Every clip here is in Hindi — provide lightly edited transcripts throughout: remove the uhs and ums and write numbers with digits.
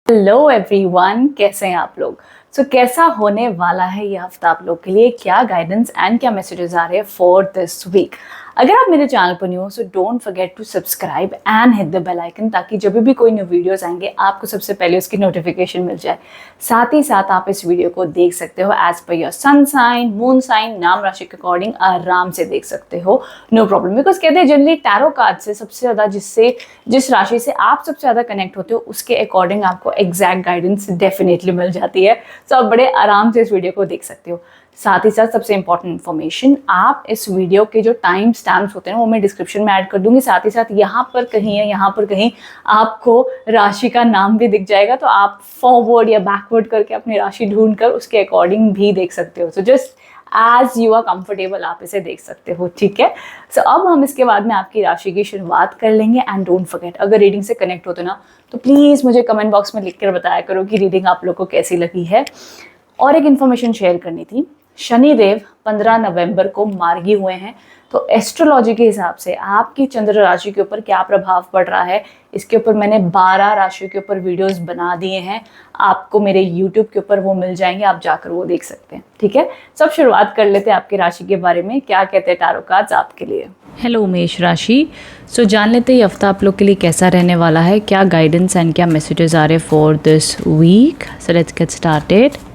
हेलो एवरीवन, कैसे हैं आप लोग। कैसा होने वाला है ये हफ्ता आप लोग के लिए, क्या गाइडेंस एंड क्या मैसेजेस आ रहे हैं फॉर दिस वीक। अगर आप मेरे चैनल पर न्यू हो so don't forget to subscribe and hit the bell icon, ताकि जब भी कोई न्यू वीडियोस आएंगे आपको सबसे पहले उसकी नोटिफिकेशन मिल जाए। साथ ही साथ आप इस वीडियो को देख सकते हो as per your sun sign, moon sign, नाम राशि के अकॉर्डिंग आराम से देख सकते हो, नो प्रॉब्लम। बिकॉज कहते हैं जनरली टैरो कार्ड से सबसे ज़्यादा जिस राशि से आप सबसे ज़्यादा कनेक्ट होते हो उसके अकॉर्डिंग आपको एग्जैक्ट गाइडेंस डेफिनेटली मिल जाती है। तो आप बड़े आराम से इस वीडियो को देख सकते हो। साथ ही साथ सबसे इंपॉर्टेंट इन्फॉर्मेशन, आप इस वीडियो के जो टाइम स्टैम्प्स होते हैं वो मैं डिस्क्रिप्शन में ऐड कर दूंगी। साथ ही साथ यहाँ पर कहीं आपको राशि का नाम भी दिख जाएगा, तो आप फॉरवर्ड या बैकवर्ड करके अपनी राशि ढूंढ कर उसके अकॉर्डिंग भी देख सकते हो। So just as you are comfortable आप इसे देख सकते हो, ठीक है। सो अब हम इसके बाद में आपकी राशि की शुरुआत कर लेंगे। एंड डोंट फॉरगेट, अगर रीडिंग से कनेक्ट होते ना तो प्लीज़ मुझे कमेंट बॉक्स में लिख कर बताया करो कि रीडिंग आप लोग को कैसी लगी है। और एक इन्फॉर्मेशन शेयर करनी थी, शनिदेव 15 नवंबर को मार्गी हुए हैं, तो एस्ट्रोलॉजी के हिसाब से आपकी चंद्र राशि के ऊपर क्या प्रभाव पड़ रहा है, इसके ऊपर मैंने 12 राशियों के ऊपर वीडियोस बना दिए हैं। आपको मेरे यूट्यूब के ऊपर वो मिल जाएंगे, आप जाकर वो देख सकते हैं, ठीक है। सब शुरुआत कर लेते हैं आपकी राशि के बारे में, क्या कहते हैं टैरो कार्ड्स आपके लिए। हेलो मेष राशि। जान लेते हैं ये हफ्ता आप लोग के लिए कैसा रहने वाला है, क्या गाइडेंस एंड क्या मैसेजेस आ रहे हैं for this week. So let's get started.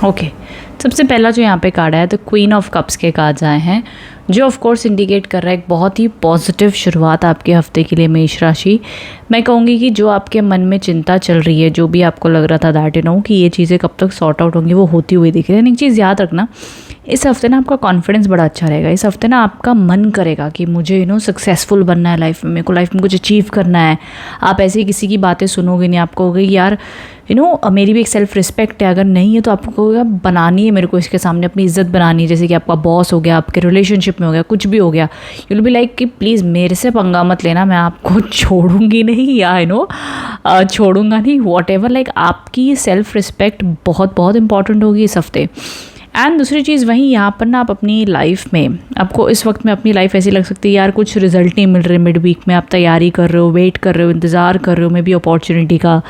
Okay, सबसे पहला जो यहाँ पे कार्ड आया तो क्वीन ऑफ कप्स के कार्ड्स आए हैं, जो ऑफ कोर्स इंडिकेट कर रहा है एक बहुत ही पॉजिटिव शुरुआत आपके हफ्ते के लिए मेष राशि। मैं कहूँगी कि जो आपके मन में चिंता चल रही है, जो भी आपको लग रहा था दैट कि ये चीज़ें कब तक सॉर्ट आउट होंगी, वो होती हुई दिख रही है। एक चीज़ याद रखना, इस हफ्ते ना आपका कॉन्फिडेंस बड़ा अच्छा रहेगा। इस हफ्ते ना आपका मन करेगा कि मुझे सक्सेसफुल बनना है लाइफ में, मेरे को लाइफ में कुछ अचीव करना है। आप ऐसे ही किसी की बातें सुनोगे नहीं, आपको होगा यार मेरी भी एक सेल्फ रिस्पेक्ट है, अगर नहीं है तो आपको होगा बनानी है, मेरे को इसके सामने अपनी इज्जत बनानी है। जैसे कि आपका बॉस हो गया, आपके रिलेशनशिप में हो गया, कुछ भी हो गया, यू विल बी लाइक कि प्लीज़ मेरे से पंगा मत लेना, मैं आपको छोड़ूंगी नहीं, या छोड़ूंगा नहीं, वॉट एवर। लाइक आपकी सेल्फ रिस्पेक्ट बहुत बहुत इंपॉर्टेंट होगी इस हफ्ते। एंड दूसरी चीज़ वहीं यहाँ पर ना आप अपनी लाइफ में, आपको इस वक्त में अपनी लाइफ ऐसी लग सकती है यार कुछ रिजल्ट नहीं मिल रहे मिड वीक में, आप तैयारी कर रहे हो, वेट कर रहे हो, इंतज़ार कर रहे हो मे बी अपॉर्चुनिटी का,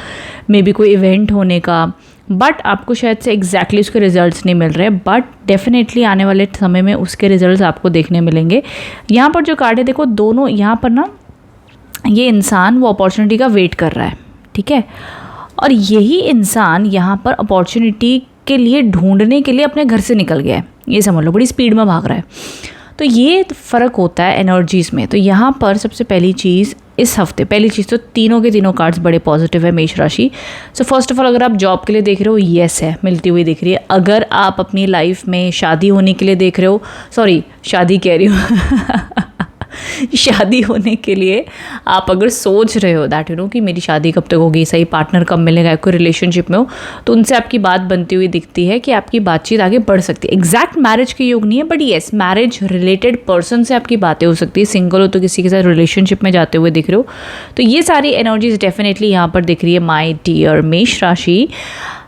मे बी कोई इवेंट होने का, बट आपको शायद से एग्जैक्टली उसके रिजल्ट्स नहीं मिल रहे। बट डेफिनेटली आने वाले समय में उसके रिजल्ट्स आपको देखने मिलेंगे। यहाँ पर जो कार्ड है देखो, दोनों यहाँ पर ना ये इंसान वो अपॉर्चुनिटी का वेट कर रहा है, ठीक है, और यही इंसान यहाँ पर अपॉर्चुनिटी के लिए ढूंढने के लिए अपने घर से निकल गया है, ये समझ लो, बड़ी स्पीड में भाग रहा है। तो ये फ़र्क होता है एनर्जीज़ में। तो यहाँ पर सबसे पहली चीज़ इस हफ्ते, पहली चीज़ तो तीनों के तीनों कार्ड्स बड़े पॉजिटिव है मेष राशि। सो फर्स्ट ऑफ ऑल, अगर आप जॉब के लिए देख रहे हो, येस है, मिलती हुई दिख रही है। अगर आप अपनी लाइफ में शादी होने के लिए देख रहे हो, सॉरी शादी कह रही हूँ शादी होने के लिए आप अगर सोच रहे हो दैट कि मेरी शादी कब तक होगी, सही पार्टनर कब मिलेगा, कोई रिलेशनशिप में हो, तो उनसे आपकी बात बनती हुई दिखती है कि आपकी बातचीत आगे बढ़ सकती है। एग्जैक्ट मैरिज के योग नहीं है, but yes marriage related person से आपकी बातें हो सकती है। सिंगल हो तो किसी के साथ रिलेशनशिप में जाते हुए दिख रहे हो, तो ये सारी एनर्जीज डेफिनेटली यहाँ पर दिख रही है माई डियर मेष राशि।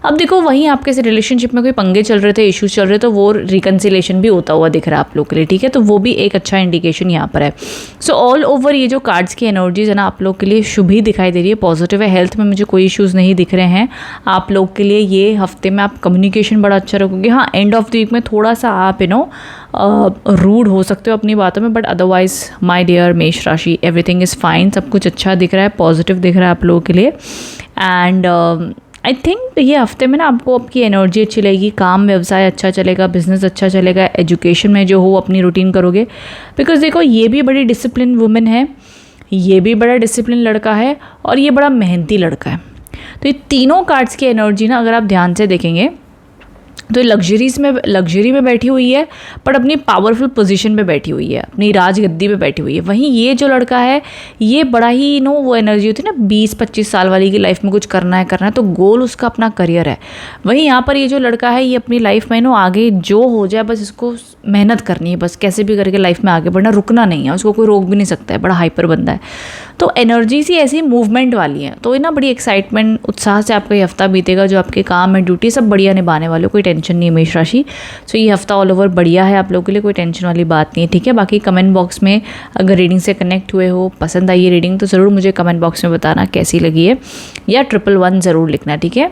अब देखो, वहीं आपके से रिलेशनशिप में कोई पंगे चल रहे थे, इश्यूज चल रहे, तो वो रिकन्सिलेशन भी होता हुआ दिख रहा है आप लोग के लिए, ठीक है, तो वो भी एक अच्छा इंडिकेशन यहाँ पर है। सो ऑल ओवर ये जो कार्ड्स की एनर्जीज है ना आप लोग के लिए शुभ ही दिखाई दे रही है, पॉजिटिव है। हेल्थ में मुझे कोई इश्यूज़ नहीं दिख रहे हैं आप लोग के लिए। ये हफ्ते में आप कम्युनिकेशन बड़ा अच्छा रखोगे। हाँ, एंड ऑफ द वीक में थोड़ा सा आप रूड हो सकते हो अपनी बातों में, बट अदरवाइज माय डियर मेष राशि एवरीथिंग इज़ फाइन, सब कुछ अच्छा दिख रहा है, पॉजिटिव दिख रहा है आप लोगों के लिए। एंड आई थिंक ये हफ्ते में ना आपको आपकी एनर्जी अच्छी लगेगी, काम व्यवसाय अच्छा चलेगा, बिजनेस अच्छा चलेगा, एजुकेशन में जो हो अपनी रूटीन करोगे। बिकॉज देखो, ये भी बड़ी डिसिप्लिन वुमेन है, ये भी बड़ा डिसिप्लिन लड़का है, और ये बड़ा मेहनती लड़का है। तो ये तीनों कार्ड्स की एनर्जी ना अगर आप ध्यान से देखेंगे तो लग्जरी में बैठी हुई है, बट अपनी पावरफुल पोजीशन पे बैठी हुई है, अपनी राजगद्दी पे बैठी हुई है। वहीं ये जो लड़का है, ये बड़ा ही वो एनर्जी होती है ना 20-25 साल वाली की, लाइफ में कुछ करना है, तो गोल उसका अपना करियर है। वहीं यहाँ पर ये जो लड़का है, ये अपनी लाइफ में आगे जो हो जाए बस इसको मेहनत करनी है, बस कैसे भी करके लाइफ में आगे बढ़ना, रुकना नहीं है, उसको कोई रोक भी नहीं सकता है, बड़ा हाइपर बंदा है। तो एनर्जी सी ऐसी मूवमेंट वाली है। तो बड़ी एक्साइटमेंट, उत्साह से आपका ये हफ्ता बीतेगा। जो आपके काम है, ड्यूटी, सब बढ़िया निभाने वाले हो, कोई टेंशन नहीं है मेष राशि। सो ये हफ्ता ऑल ओवर बढ़िया है आप लोगों के लिए, कोई टेंशन वाली बात नहीं है, ठीक है। बाकी कमेंट बॉक्स में अगर रीडिंग से कनेक्ट हुए हो, पसंद आई है रीडिंग, तो ज़रूर मुझे कमेंट बॉक्स में बताना कैसी लगी है, या 111 ज़रूर लिखना, ठीक है।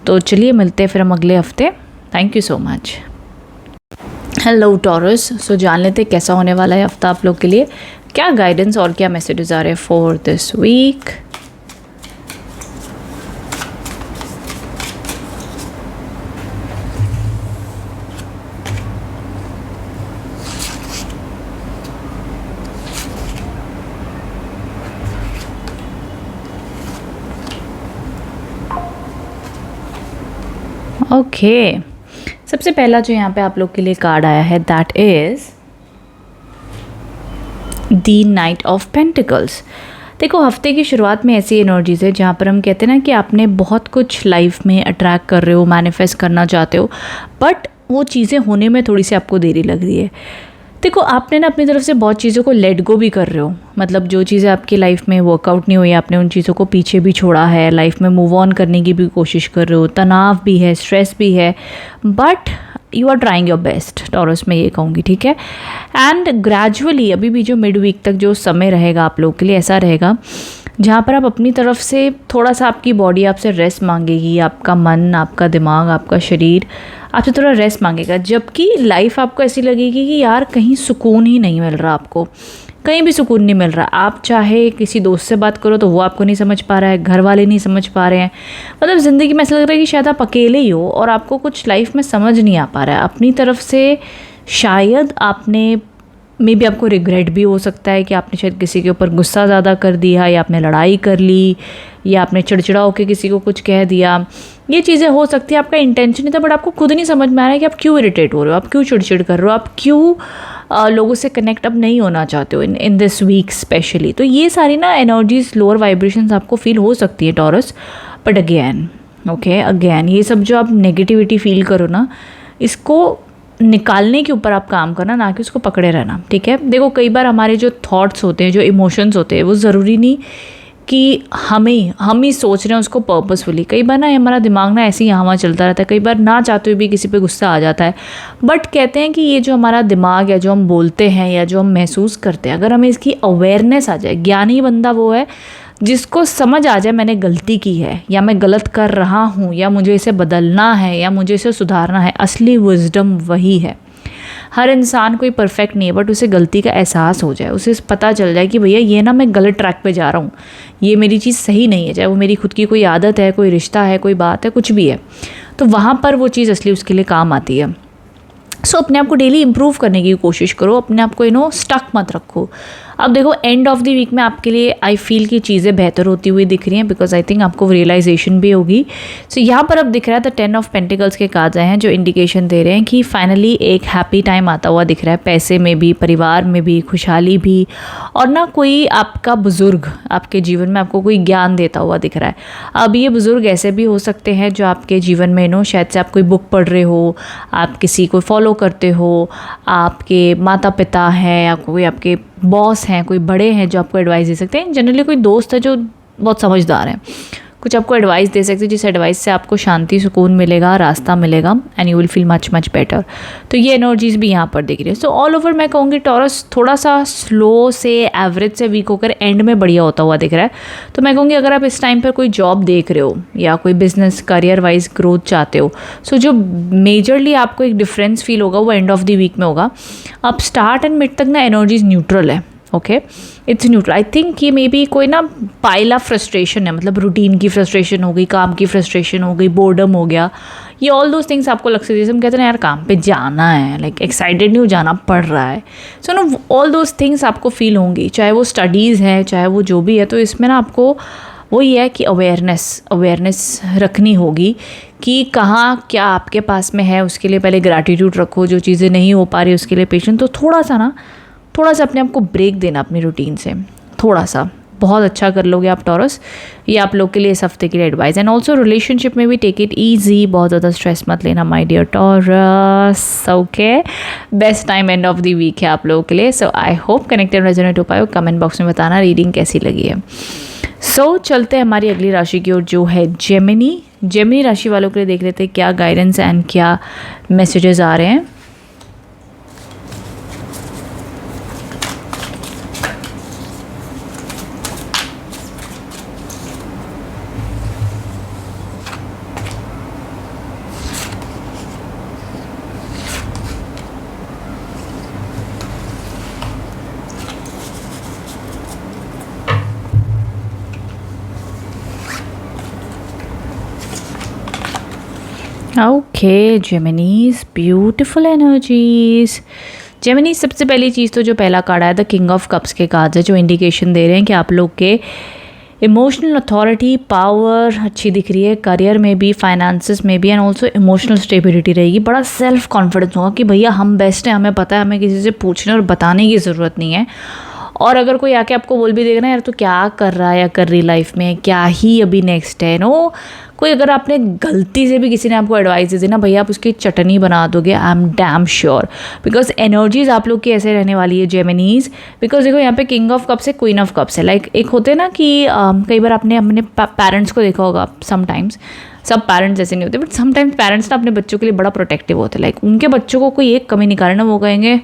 तो चलिए मिलते हैं फिर हम अगले हफ्ते। Thank you so much. Hello Taurus, so जान लेते हैं कैसा होने वाला है हफ्ता आप लोग के लिए, क्या गाइडेंस और क्या मैसेजेस आ रहे हैं फॉर दिस वीक। ओके, सबसे पहला जो यहाँ पे आप लोग के लिए कार्ड आया है, that is the night of pentacles. देखो, हफ्ते की शुरुआत में ऐसी एनर्जीज है जहाँ पर हम कहते हैं ना कि आपने बहुत कुछ लाइफ में अट्रैक्ट कर रहे हो, मैनिफेस्ट करना चाहते हो, बट वो चीज़ें होने में थोड़ी सी आपको देरी लग रही है। देखो, आपने ना अपनी तरफ से बहुत चीज़ों को लेट गो भी कर रहे हो, मतलब जो चीज़ें आपकी लाइफ में वर्कआउट नहीं हुई, आपने उन चीज़ों को पीछे भी छोड़ा है, लाइफ में मूव ऑन करने की भी कोशिश कर रहे हो, तनाव भी है, स्ट्रेस भी है, but you are trying your best Taurus, मैं ये कहूँगी, ठीक है। एंड ग्रेजुअली अभी भी जो मिड वीक तक जो समय रहेगा आप लोगों के लिए, ऐसा रहेगा जहाँ पर आप अपनी तरफ से थोड़ा सा, आपकी बॉडी आपसे रेस्ट मांगेगी, आपका मन, आपका दिमाग, आपका शरीर आपसे थोड़ा रेस्ट मांगेगा, जबकि लाइफ आपको ऐसी लगेगी कि यार कहीं सुकून ही नहीं मिल रहा, आपको कहीं भी सुकून नहीं मिल रहा। आप चाहे किसी दोस्त से बात करो तो वो आपको नहीं समझ पा रहा है, घर वाले नहीं समझ पा रहे हैं, मतलब ज़िंदगी में ऐसा लग रहा है कि शायद आप अकेले ही हो और आपको कुछ लाइफ में समझ नहीं आ पा रहा है अपनी तरफ से। शायद आपने मे बी आपको रिग्रेट भी हो सकता है कि आपने शायद किसी के ऊपर गुस्सा ज़्यादा कर दिया, या आपने लड़ाई कर ली, या आपने चिड़चिड़ा होकर किसी को कुछ कह दिया। ये चीज़ें हो सकती है, आपका इंटेंशन नहीं था, बट आपको खुद नहीं समझ में आ रहा है कि आप क्यों इरिटेट हो रहे हो, आप क्यों चिड़चिड़ कर रहे हो, आप क्यों लोगों से कनेक्ट अब नहीं होना चाहते हो इन दिस वीक स्पेशली। तो ये सारी ना एनर्जीज, लोअर वाइब्रेशंस आपको फील हो सकती है टॉरस। बट अगेन ये सब जो आप नेगेटिविटी फील करो ना, इसको निकालने के ऊपर आप काम करना, ना कि उसको पकड़े रहना, ठीक है। देखो, कई बार हमारे जो थॉट्स होते हैं, जो इमोशंस होते हैं, वो ज़रूरी नहीं कि हम ही सोच रहे हैं उसको पर्पसफुली। कई बार ना हमारा दिमाग ना ऐसे ही यहाँ चलता रहता है, कई बार ना चाहते हुए भी किसी पे गुस्सा आ जाता है। बट कहते हैं कि ये जो हमारा दिमाग है, जो हम बोलते हैं या जो हम महसूस करते हैं, अगर हमें इसकी अवेयरनेस आ जाए, ज्ञानी बंदा वो है जिसको समझ आ जाए मैंने गलती की है, या मैं गलत कर रहा हूँ, या मुझे इसे बदलना है, या मुझे इसे सुधारना है। असली विजडम वही है। हर इंसान कोई परफेक्ट नहीं है, बट उसे गलती का एहसास हो जाए, उसे पता चल जाए कि भैया ये ना मैं गलत ट्रैक पे जा रहा हूँ, ये मेरी चीज़ सही नहीं है, चाहे वो मेरी खुद की कोई आदत है, कोई रिश्ता है, कोई बात है, कुछ भी है, तो वहाँ पर वो चीज़ असली उसके लिए काम आती है। सो अपने आप को डेली इंप्रूव करने की कोशिश करो, अपने आप को स्टक मत रखो। अब देखो, एंड ऑफ द वीक में आपके लिए आई फील कि चीज़ें बेहतर होती हुई दिख रही हैं, बिकॉज आई थिंक आपको रियलाइजेशन भी होगी। सो यहाँ पर अब दिख रहा है द 10 ऑफ पेंटिकल्स के कार्ड्स आए हैं, जो इंडिकेशन दे रहे हैं कि फाइनली एक हैप्पी टाइम आता हुआ दिख रहा है, पैसे में भी, परिवार में भी, खुशहाली भी, और ना कोई आपका बुज़ुर्ग आपके जीवन में आपको कोई ज्ञान देता हुआ दिख रहा है। अब ये बुज़ुर्ग ऐसे भी हो सकते हैं जो आपके जीवन में शायद से आप कोई बुक पढ़ रहे हो, आप किसी को फॉलो करते हो, आपके माता पिता हैं, या कोई आपके बॉस हैं, कोई बड़े हैं जो आपको एडवाइस दे सकते हैं। जनरली कोई दोस्त है जो बहुत समझदार है, कुछ आपको एडवाइस दे सकते हैं, जिस एडवाइस से आपको शांति, सुकून मिलेगा, रास्ता मिलेगा, and you will feel much better. तो ये एनर्जीज भी यहाँ पर दिख रही है। सो ऑल ओवर मैं कहूँगी टॉरस थोड़ा सा स्लो से, एवरेज से वीक होकर एंड में बढ़िया होता हुआ दिख रहा है। तो मैं कहूँगी अगर आप इस टाइम पर कोई जॉब देख रहे हो, या कोई बिजनेस करियर वाइज ग्रोथ चाहते हो, सो जो मेजरली आपको एक डिफरेंस फील होगा वो एंड ऑफ द वीक में होगा। अब स्टार्ट एंड मिड तक ना एनर्जीज न्यूट्रल है, okay, it's neutral. I think ये मे बी कोई ना पाइला फ्रस्ट्रेशन है, मतलब रूटीन की फ्रस्ट्रेशन हो गई, काम की फ्रस्ट्रेशन हो गई, बोर्डम हो गया, ये ऑल दोज थिंग्स आपको लग सकती है। जैसे हम कहते हैं यार काम पे जाना है, लाइक एक्साइटेड नहीं हो, जाना पड़ रहा है। So know all those things आपको फील होंगी, चाहे वो स्टडीज़ है, चाहे वो जो भी है। तो इसमें ना आपको वही है कि अवेयरनेस रखनी होगी कि कहाँ क्या आपके पास में है, उसके लिए पहले ग्रैटिट्यूड रखो। जो चीज़ें नहीं हो पा रही उसके लिए पेशेंट, तो थोड़ा सा अपने आप को ब्रेक देना अपनी रूटीन से, थोड़ा सा बहुत अच्छा कर लोगे आप टॉरस। ये आप लोग के लिए इस हफ्ते के लिए एडवाइस। एंड ऑल्सो रिलेशनशिप में भी टेक इट ईजी, बहुत ज़्यादा स्ट्रेस मत लेना my dear Taurus. Okay, best time end of the week है आप लोगों के लिए। So I hope connected resonate हो पाए। कमेंट बॉक्स में बताना रीडिंग कैसी लगी है। सो चलते हैं हमारी अगली राशि की ओर जो है जेमिनी राशि वालों के लिए देख लेते हैं क्या गाइडेंस एंड क्या मैसेजेस आ रहे हैं। Okay Geminis, beautiful energies. Gemini, सबसे पहली चीज़ तो जो पहला कार्ड आया द किंग ऑफ कप्स के कार्ड्स है, जो इंडिकेशन दे रहे हैं कि आप लोग के इमोशनल अथॉरिटी, पावर अच्छी दिख रही है, करियर में भी, फाइनेंसेस में भी, एंड ऑल्सो इमोशनल स्टेबिलिटी रहेगी। बड़ा सेल्फ कॉन्फिडेंस होगा कि भैया हम बेस्ट हैं, हमें पता है, हमें किसी से पूछने और बताने की ज़रूरत नहीं है। और अगर कोई आके आपको बोल भी देगा ना यार तो क्या कर रहा है या कर रही लाइफ में, क्या ही अभी नेक्स्ट है, नो कोई अगर आपने गलती से भी किसी ने आपको एडवाइस दे दी ना, भैया आप उसकी चटनी बना दोगे, I am damn sure. Because energies आप लोग की ऐसे रहने वाली है जेमिनीज। बिकॉज देखो यहाँ पे किंग ऑफ कप्स है, क्वीन ऑफ कप्स है। लाइक एक होते हैं ना कि कई बार आपने अपने पेरेंट्स को देखा होगा, समटाइम्स, सब पेरेंट्स ऐसे नहीं होते, बट समटाइम्स पेरेंट्स ना अपने बच्चों के लिए बड़ा प्रोटेक्टिव होते हैं। लाइक उनके बच्चों को कोई एक कमी निकालना, वो कहेंगे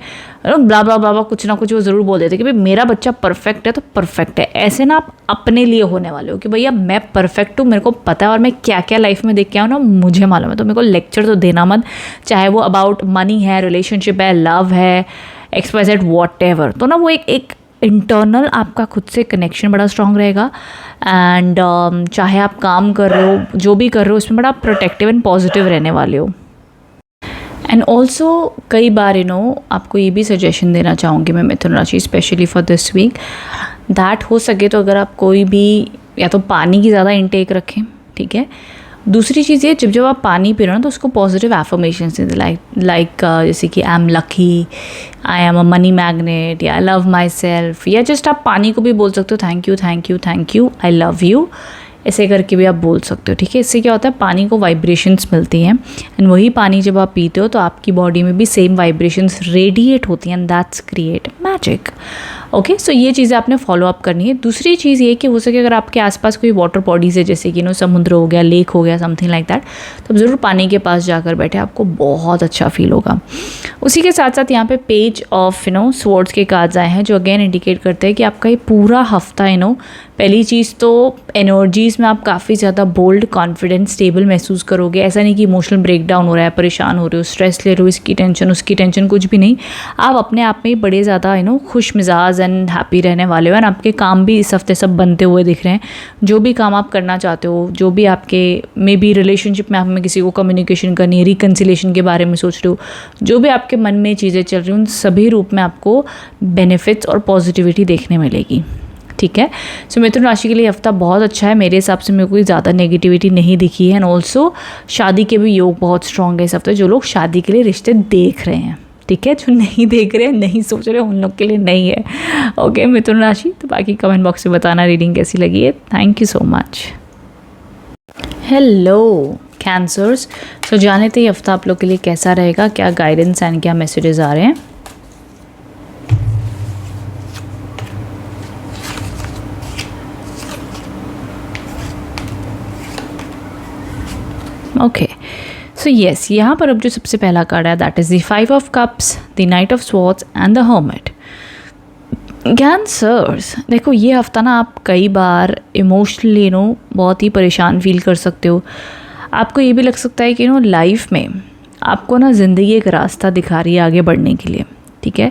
ब्ला ब्ला ब्ला, कुछ ना कुछ वो ज़रूर बोल देते कि भाई मेरा बच्चा परफेक्ट है तो परफेक्ट है। ऐसे ना आप अपने लिए होने वाले हो कि भैया मैं परफेक्ट हूँ, मेरे को पता है, और मैं क्या क्या लाइफ में देख के आऊँ ना मुझे मालूम है, तो मेरे को लेक्चर तो देना मत, चाहे वो अबाउट मनी है, रिलेशनशिप है, लव है, XYZ व्हाटएवर। तो ना वो एक इंटरनल आपका खुद से कनेक्शन बड़ा स्ट्रांग रहेगा। एंड चाहे आप काम कर रहे हो, जो भी कर रहे हो, उसमें बड़ा प्रोटेक्टिव एंड पॉजिटिव रहने वाले हो। एंड ऑल्सो कई बार आपको ये भी सजेशन देना चाहूँगी मैं मिथुन राशि, specially for this week, that हो सके तो अगर आप कोई भी या तो पानी की ज़्यादा इनटेक रखें, ठीक है। दूसरी चीज़ ये, जब आप पानी पी रहे हो ना तो उसको पॉजिटिव एफर्मेशंस दें, लाइक जैसे कि I am lucky, I am a money magnet, या आई लव माई सेल्फ, या जस्ट आप पानी को भी बोल सकते हो thank you thank you thank you, I love you, ऐसे करके भी आप बोल सकते हो, ठीक है। इससे क्या होता है, पानी को वाइब्रेशंस मिलती हैं, एंड वही पानी जब आप पीते हो तो आपकी बॉडी में भी सेम वाइब्रेशंस रेडिएट होती हैं, and that's create magic. Okay, so ये चीज़ें आपने फॉलो अप करनी है। दूसरी चीज़ ये कि हो सके अगर आपके आसपास कोई वाटर बॉडीज़ है, जैसे कि समुद्र हो गया, लेक हो गया, समथिंग लाइक दैट, तो ज़रूर पानी के पास जाकर बैठे, आपको बहुत अच्छा फील होगा। उसी के साथ साथ यहाँ पे पेज ऑफ स्वॉर्ड्स के कार्ड्स आए हैं, जो अगेन इंडिकेट करते हैं कि आपका ये पूरा हफ्ता पहली चीज़ तो एनर्जीज़ में आप काफ़ी ज़्यादा बोल्ड, कॉन्फिडेंट, स्टेबल महसूस करोगे। ऐसा नहीं कि इमोशनल ब्रेकडाउन हो रहा है, परेशान हो रहे हो, स्ट्रेस ले रहे हो, इसकी टेंशन उसकी टेंशन, कुछ भी नहीं। आप अपने आप में ही बड़े ज़्यादा खुश मिजाज एंड हैप्पी रहने वाले हो। एंड आपके काम भी इस हफ्ते सब बनते हुए दिख रहे हैं। जो भी काम आप करना चाहते हो, जो भी आपके मे बी रिलेशनशिप में आप में किसी को कम्युनिकेशन करनी है, रिकन्सिलेशन के बारे में सोच रहे हो, जो भी आपके मन में चीज़ें चल रही हैं, उन सभी रूप में आपको बेनिफिट्स और पॉजिटिविटी देखने मिलेगी, ठीक है। सो मिथुन राशि के लिए हफ्ता बहुत अच्छा है मेरे हिसाब से, मेरे को कोई ज़्यादा नेगेटिविटी नहीं दिखी है। एंड ऑल्सो शादी के भी योग बहुत स्ट्रॉन्ग है इस हफ्ते। जो लोग शादी के लिए रिश्ते देख रहे हैं, ठीक है, जो नहीं देख रहे हैं, नहीं सोच रहे, उन लोग के लिए नहीं है। ओके मिथुन राशि, तो बाकी कमेंट बॉक्स में बताना रीडिंग कैसी लगी है। Thank you so much. Hello Cancers, so जाने थे ये हफ्ता आप लोग के लिए कैसा रहेगा, क्या गाइडेंस एंड क्या मैसेजेस आ रहे हैं। ओके, सो येस, यहाँ पर अब जो सबसे पहला कार्ड है that is the 5 of cups, the night of swords and the hermit. Cancers, देखो ये हफ्ता ना आप कई बार इमोशनली बहुत ही परेशान फील कर सकते हो। आपको ये भी लग सकता है कि लाइफ में आपको ना ज़िंदगी एक रास्ता दिखा रही है आगे बढ़ने के लिए, ठीक है।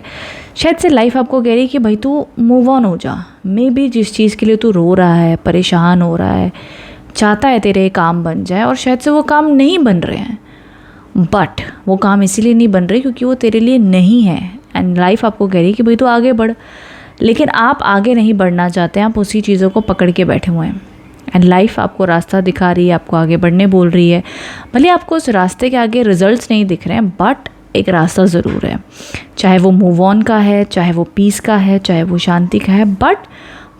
शायद से लाइफ आपको कह रही है कि भाई तू मूव ऑन हो जा। मे बी जिस चीज़ के लिए तू रो रहा है, परेशान हो रहा है, चाहता है तेरे काम बन जाए, और शायद से वो काम नहीं बन रहे हैं, बट वो काम इसीलिए नहीं बन रहे क्योंकि वो तेरे लिए नहीं है। एंड लाइफ आपको कह रही है कि भाई तू आगे बढ़, लेकिन आप आगे नहीं बढ़ना चाहते हैं, आप उसी चीज़ों को पकड़ के बैठे हुए हैं। एंड लाइफ आपको रास्ता दिखा रही है, आपको आगे बढ़ने बोल रही है। भले आपको उस रास्ते के आगे रिजल्ट्स नहीं दिख रहे हैं, बट एक रास्ता ज़रूर है, चाहे वो मूव ऑन का है, चाहे वो पीस का है, चाहे वो शांति का है, बट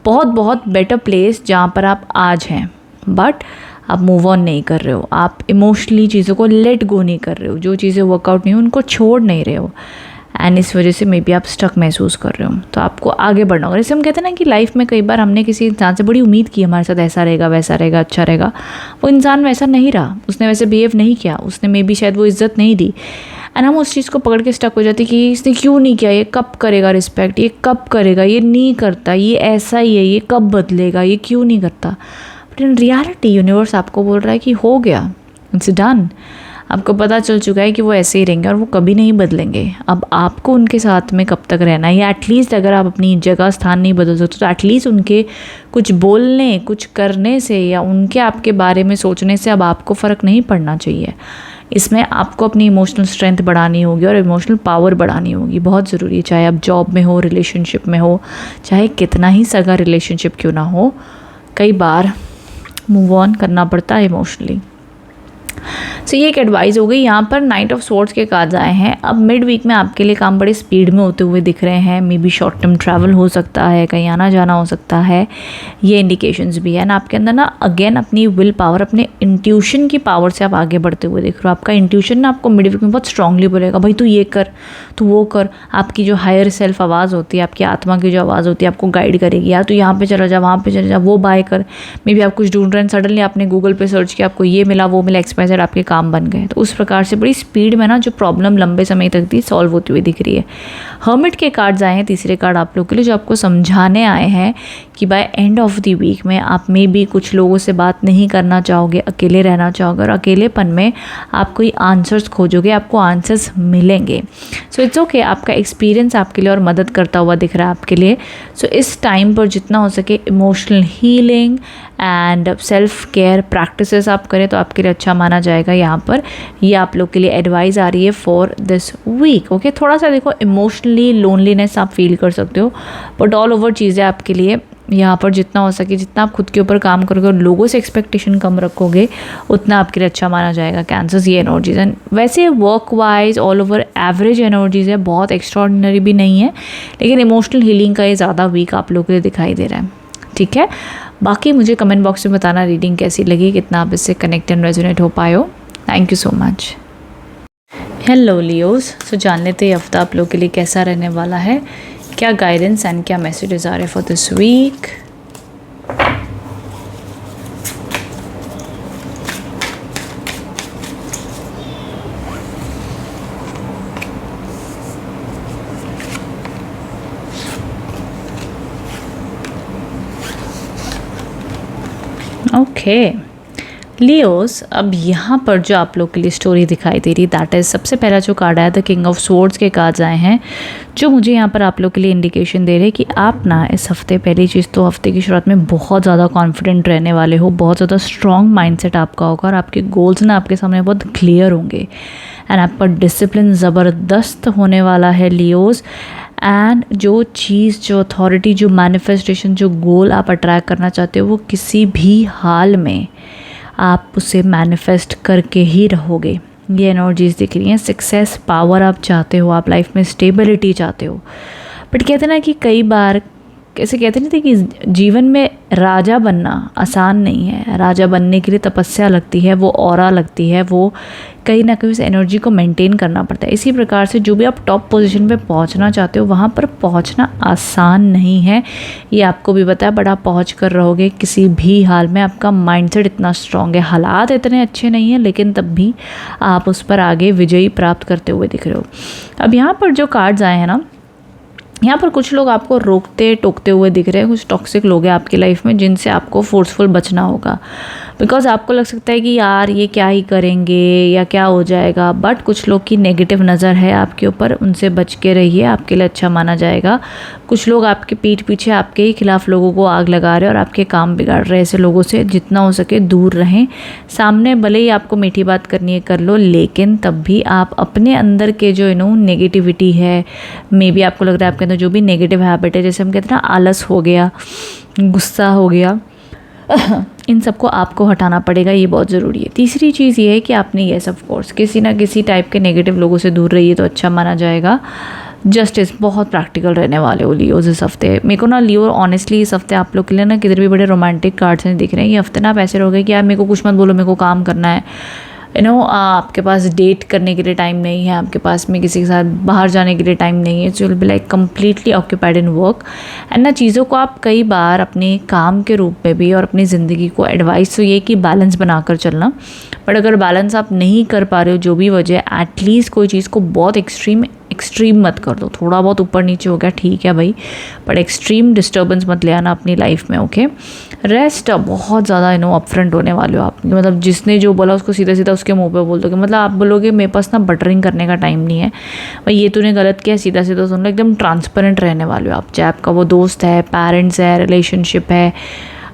बहुत बहुत बेटर प्लेस जहाँ पर आप आज हैं, बट आप मूव ऑन नहीं कर रहे हो, आप इमोशनली चीज़ों को लेट गो नहीं कर रहे हो, जो चीज़ें वर्कआउट नहीं हो उनको छोड़ नहीं रहे हो, एंड इस वजह से मे बी आप स्टक महसूस कर रहे हो। तो आपको आगे बढ़ना होगा। जैसे हम कहते हैं ना कि लाइफ में कई बार हमने किसी इंसान से बड़ी उम्मीद की, हमारे साथ ऐसा रहेगा, वैसा रहेगा, अच्छा रहेगा, वो इंसान वैसा नहीं रहा, उसने वैसे बिहेव नहीं किया, उसने मे बी शायद वो इज़्ज़त नहीं दी, एंड हम उस चीज़ को पकड़ के स्टक हो जाती कि इसने क्यों नहीं किया, ये कब करेगा रिस्पेक्ट, ये कब करेगा, ये नहीं करता, ये ऐसा ही है, ये कब बदलेगा, ये क्यों नहीं करता। बट इन रियलिटी यूनिवर्स आपको बोल रहा है कि हो गया, इट्स डन। आपको पता चल चुका है कि वो ऐसे ही रहेंगे और वो कभी नहीं बदलेंगे। अब आपको उनके साथ में कब तक रहना है, या एटलीस्ट अगर आप अपनी जगह स्थान नहीं बदल सकते तो एटलीस्ट उनके कुछ बोलने, कुछ करने से या उनके आपके बारे में सोचने से अब आपको फ़र्क नहीं पड़ना चाहिए। इसमें आपको अपनी इमोशनल स्ट्रेंथ बढ़ानी होगी और इमोशनल पावर बढ़ानी होगी, बहुत ज़रूरी है। चाहे आप जॉब में हो, रिलेशनशिप में हो, चाहे कितना ही सगा रिलेशनशिप क्यों ना हो, कई बार मूव ऑन करना पड़ता है इमोशनली। सो ये एक एडवाइस हो गई। यहाँ पर नाइट ऑफ स्वॉर्ड्स के कार्ड्स आए हैं। अब मिड वीक में आपके लिए काम बड़े स्पीड में होते हुए दिख रहे हैं, may be short term travel हो सकता है, कहीं आना जाना हो सकता है, ये इंडिकेशंस भी है। एंड आपके अंदर ना अगेन अपनी विल पावर, अपने इंट्यूशन की पावर से आप आगे बढ़ते हुए दिख रहे हो। आपका इंट्यूशन ना आपको मिड वीक में बहुत स्ट्रांगली बोलेगा, भाई तू ये कर, तू वो कर। आपकी जो हायर सेल्फ आवाज़ होती है, आपकी आत्मा की जो आवाज़ होती है, आपको गाइड करेगी, यार तू यहाँ पे चला जा, वहाँ पे चला जा, वो बाय कर। मे बी आप कुछ ढूंढ रहे हैं, सडनली आपने गूगल पे सर्च किया, आपको ये मिला, वो मिला, XYZ, आपके काम बन गए। तो उस प्रकार से बड़ी स्पीड में ना जो प्रॉब्लम लंबे समय तक थी सॉल्व होती हुई दिख रही है। हर्मिट के कार्ड्स आए हैं, तीसरे कार्ड आप लोग के लिए, जो आपको समझाने आए हैं कि by end of the week में आप में भी कुछ लोगों से बात नहीं करना चाहोगे, अकेले रहना चाहोगे, और अकेलेपन में आप कोई आंसर्स खोजोगे, आपको आंसर्स मिलेंगे। सो इट्स ओके, आपका एक्सपीरियंस आपके लिए और मदद करता हुआ दिख रहा है आपके लिए। सो इस टाइम पर जितना हो सके emotional healing and self care practices आप करें तो आपके लिए अच्छा माना जाएगा। यहाँ पर ये आप लोग के लिए एडवाइस आ रही है फॉर दिस वीक। ओके, थोड़ा सा देखो इमोशनली लोनलीनेस आप फील कर सकते हो, बट ऑल ओवर चीज़ें आपके लिए यहाँ पर जितना हो सके, जितना आप खुद के ऊपर काम करोगे और लोगों से एक्सपेक्टेशन कम रखोगे, उतना आपके लिए अच्छा माना जाएगा। कैंसर्स ये एनर्जीज हैं, वैसे work wise all over average energies है, बहुत एक्स्ट्रॉर्डिनरी भी नहीं है, लेकिन इमोशनल हीलिंग का ये ज़्यादा वीक आप लोगों के लिए दिखाई दे रहा है। ठीक है, बाकी मुझे कमेंट बॉक्स में बताना रीडिंग कैसी लगी, कितना आप इससे कनेक्ट एंड रेजोनेट हो पाए हो। Thank you so much. Hello Leos, so जान लेते हैं हफ्ता आप लोग के लिए कैसा रहने वाला है, क्या गाइडेंस एंड क्या मैसेजेस आ रहे हैं for this week. Okay Leos, अब यहाँ पर जो आप लोग के लिए स्टोरी दिखाई दे रही दैट इज़, सबसे पहला जो कार्ड आया था किंग ऑफ स्वॉर्ड्स के कार्ड्स आए हैं, जो मुझे यहाँ पर आप लोग के लिए इंडिकेशन दे रहे हैं कि आप ना इस हफ्ते, पहली चीज़ तो हफ्ते की शुरुआत में बहुत ज़्यादा कॉन्फिडेंट रहने वाले हो, बहुत ज़्यादा स्ट्रॉन्ग माइंडसेट आपका होगा और आपके गोल्स ना आपके सामने बहुत क्लियर होंगे, एंड आपका डिसिप्लिन ज़बरदस्त होने वाला है लियोस। एंड जो चीज़, जो अथॉरिटी, जो मैनिफेस्टेशन, जो गोल आप अट्रैक्ट करना चाहते हो, वो किसी भी हाल में आप उसे मैनिफेस्ट करके ही रहोगे। ये एनर्जीज दिख रही हैं। सक्सेस, पावर आप चाहते हो, आप लाइफ में स्टेबिलिटी चाहते हो, बट कहते हैं ना कि कई बार कैसे कहते नहीं थे कि जीवन में राजा बनना आसान नहीं है। राजा बनने के लिए तपस्या लगती है, वो ऑरा लगती है, वो कहीं ना कहीं उस एनर्जी को मेंटेन करना पड़ता है। इसी प्रकार से जो भी आप टॉप पोजीशन पे पहुंचना चाहते हो, वहाँ पर पहुंचना आसान नहीं है, ये आपको भी पता है, बट आप पहुँच कर रहोगे किसी भी हाल में। आपका माइंडसेट इतना स्ट्रांग है, हालात इतने अच्छे नहीं हैं, लेकिन तब भी आप उस पर आगे विजयी प्राप्त करते हुए दिख रहे हो। अब यहाँ पर जो कार्ड्स आए हैं ना, यहाँ पर कुछ लोग आपको रोकते टोकते हुए दिख रहे हैं, कुछ टॉक्सिक लोग हैं आपकी लाइफ में जिनसे आपको फोर्सफुल बचना होगा, बिकॉज आपको लग सकता है कि यार ये क्या ही करेंगे या क्या हो जाएगा, बट कुछ लोग की नेगेटिव नज़र है आपके ऊपर, उनसे बच के रहिए, आपके लिए अच्छा माना जाएगा। कुछ लोग आपके पीठ पीछे आपके ही खिलाफ लोगों को आग लगा रहे हैं और आपके काम बिगाड़ रहे हैं। ऐसे लोगों से जितना हो सके दूर रहें। सामने भले ही आपको मीठी बात करनी है कर लो, लेकिन तब भी आप अपने अंदर के जो नेगेटिविटी है, मे बी आपको लग रहा है आपके अंदर जो भी नेगेटिव हैबिट है, जैसे हम कहते हैं ना आलस हो गया, गुस्सा हो गया, इन सबको आपको हटाना पड़ेगा, ये बहुत ज़रूरी है। तीसरी चीज़ ये है कि आपने येस ऑफ कोर्स किसी ना किसी टाइप के नेगेटिव लोगों से दूर रहिए तो अच्छा माना जाएगा। जस्टिस, बहुत प्रैक्टिकल रहने वाले हो लियोज इस हफ्ते। मेरे को ना लियो ऑनेस्टली इस हफ्ते आप लोग के लिए ना किधर भी बड़े रोमांटिक कार्ड्स नहीं दिख रहे हैं। ये हफ्ते ना आप ऐसे रहोगे कि यार मेरे को कुछ मत बोलो, मेरे को काम करना है। आपके पास डेट करने के लिए टाइम नहीं है, आपके पास में किसी के साथ बाहर जाने के लिए टाइम नहीं है। So will be like completely occupied in work and ना चीज़ों को आप कई बार अपने काम के रूप में भी और अपनी ज़िंदगी को एडवाइस तो ये कि बैलेंस बनाकर चलना। बट अगर बैलेंस आप नहीं कर पा रहे हो जो भी वजह, एटलीस्ट कोई चीज़ को बहुत एक्सट्रीम मत कर दो। थोड़ा बहुत ऊपर नीचे हो गया ठीक है भाई, बट एक्सट्रीम डिस्टर्बेंस मत ले आना अपनी लाइफ में, ओके। रेस्ट बहुत ज़्यादा अपफ्रंट होने वाले हो आप, मतलब जिसने जो बोला उसको सीधा सीधा उसके मुंह पे बोल दोगे। मतलब आप बोलोगे मेरे पास ना बटरिंग करने का टाइम नहीं है भाई, ये तूने गलत किया, सीधा सीधा सुन लो। एकदम ट्रांसपेरेंट रहने वाले हो आप, चाहे आपका वो दोस्त है, पेरेंट्स है, रिलेशनशिप है,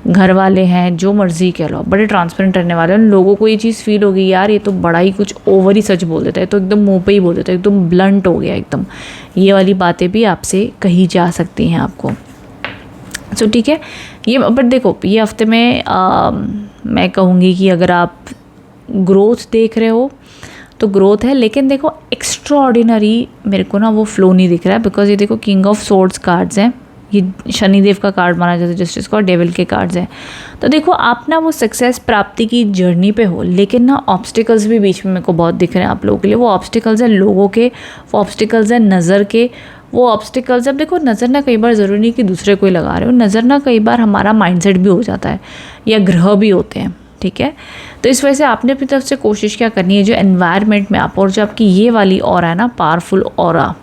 घर वाले हैं, जो मर्जी कह लो, बड़े ट्रांसपेरेंट रहने वाले हैं। लोगों को ये चीज़ फील होगी यार ये तो बड़ा ही कुछ ओवर ही सच बोल देता है, तो एकदम मुंह पे ही बोल देता है, एकदम ब्लंट हो गया एकदम। ये वाली बातें भी आपसे कही जा सकती हैं आपको। सो ठीक है ये, बट देखो ये हफ्ते में मैं कहूँगी कि अगर आप ग्रोथ देख रहे हो तो ग्रोथ है, लेकिन देखो एक्स्ट्रा ऑर्डिनरी मेरे को ना वो फ्लो नहीं दिख रहा है। बिकॉज ये देखो किंग ऑफ सोर्ड्स कार्ड्स हैं, ये शनिदेव का कार्ड माना जाता है, जस्टिस का, और डेविल के कार्ड्स हैं। तो देखो आप ना वो सक्सेस प्राप्ति की जर्नी पे हो, लेकिन ना ऑब्स्टिकल्स भी बीच में मेरे को बहुत दिख रहे हैं आप लोगों के लिए। वो ऑब्स्टिकल्स हैं लोगों के, वो ऑब्स्टिकल्स हैं नज़र के, वो ऑब्स्टिकल्स। अब देखो नज़र ना कई बार ज़रूरी नहीं कि दूसरे कोई लगा रहे हो, नज़र ना कई बार हमारा माइंडसेट भी हो जाता है या ग्रह भी होते हैं, ठीक है। तो इस वजह से आपने अपनी तरफ से कोशिश क्या करनी है, जो एनवायरनमेंट में आप, और जो आपकी ये वाली ऑरा है ना, पावरफुल ऑरा,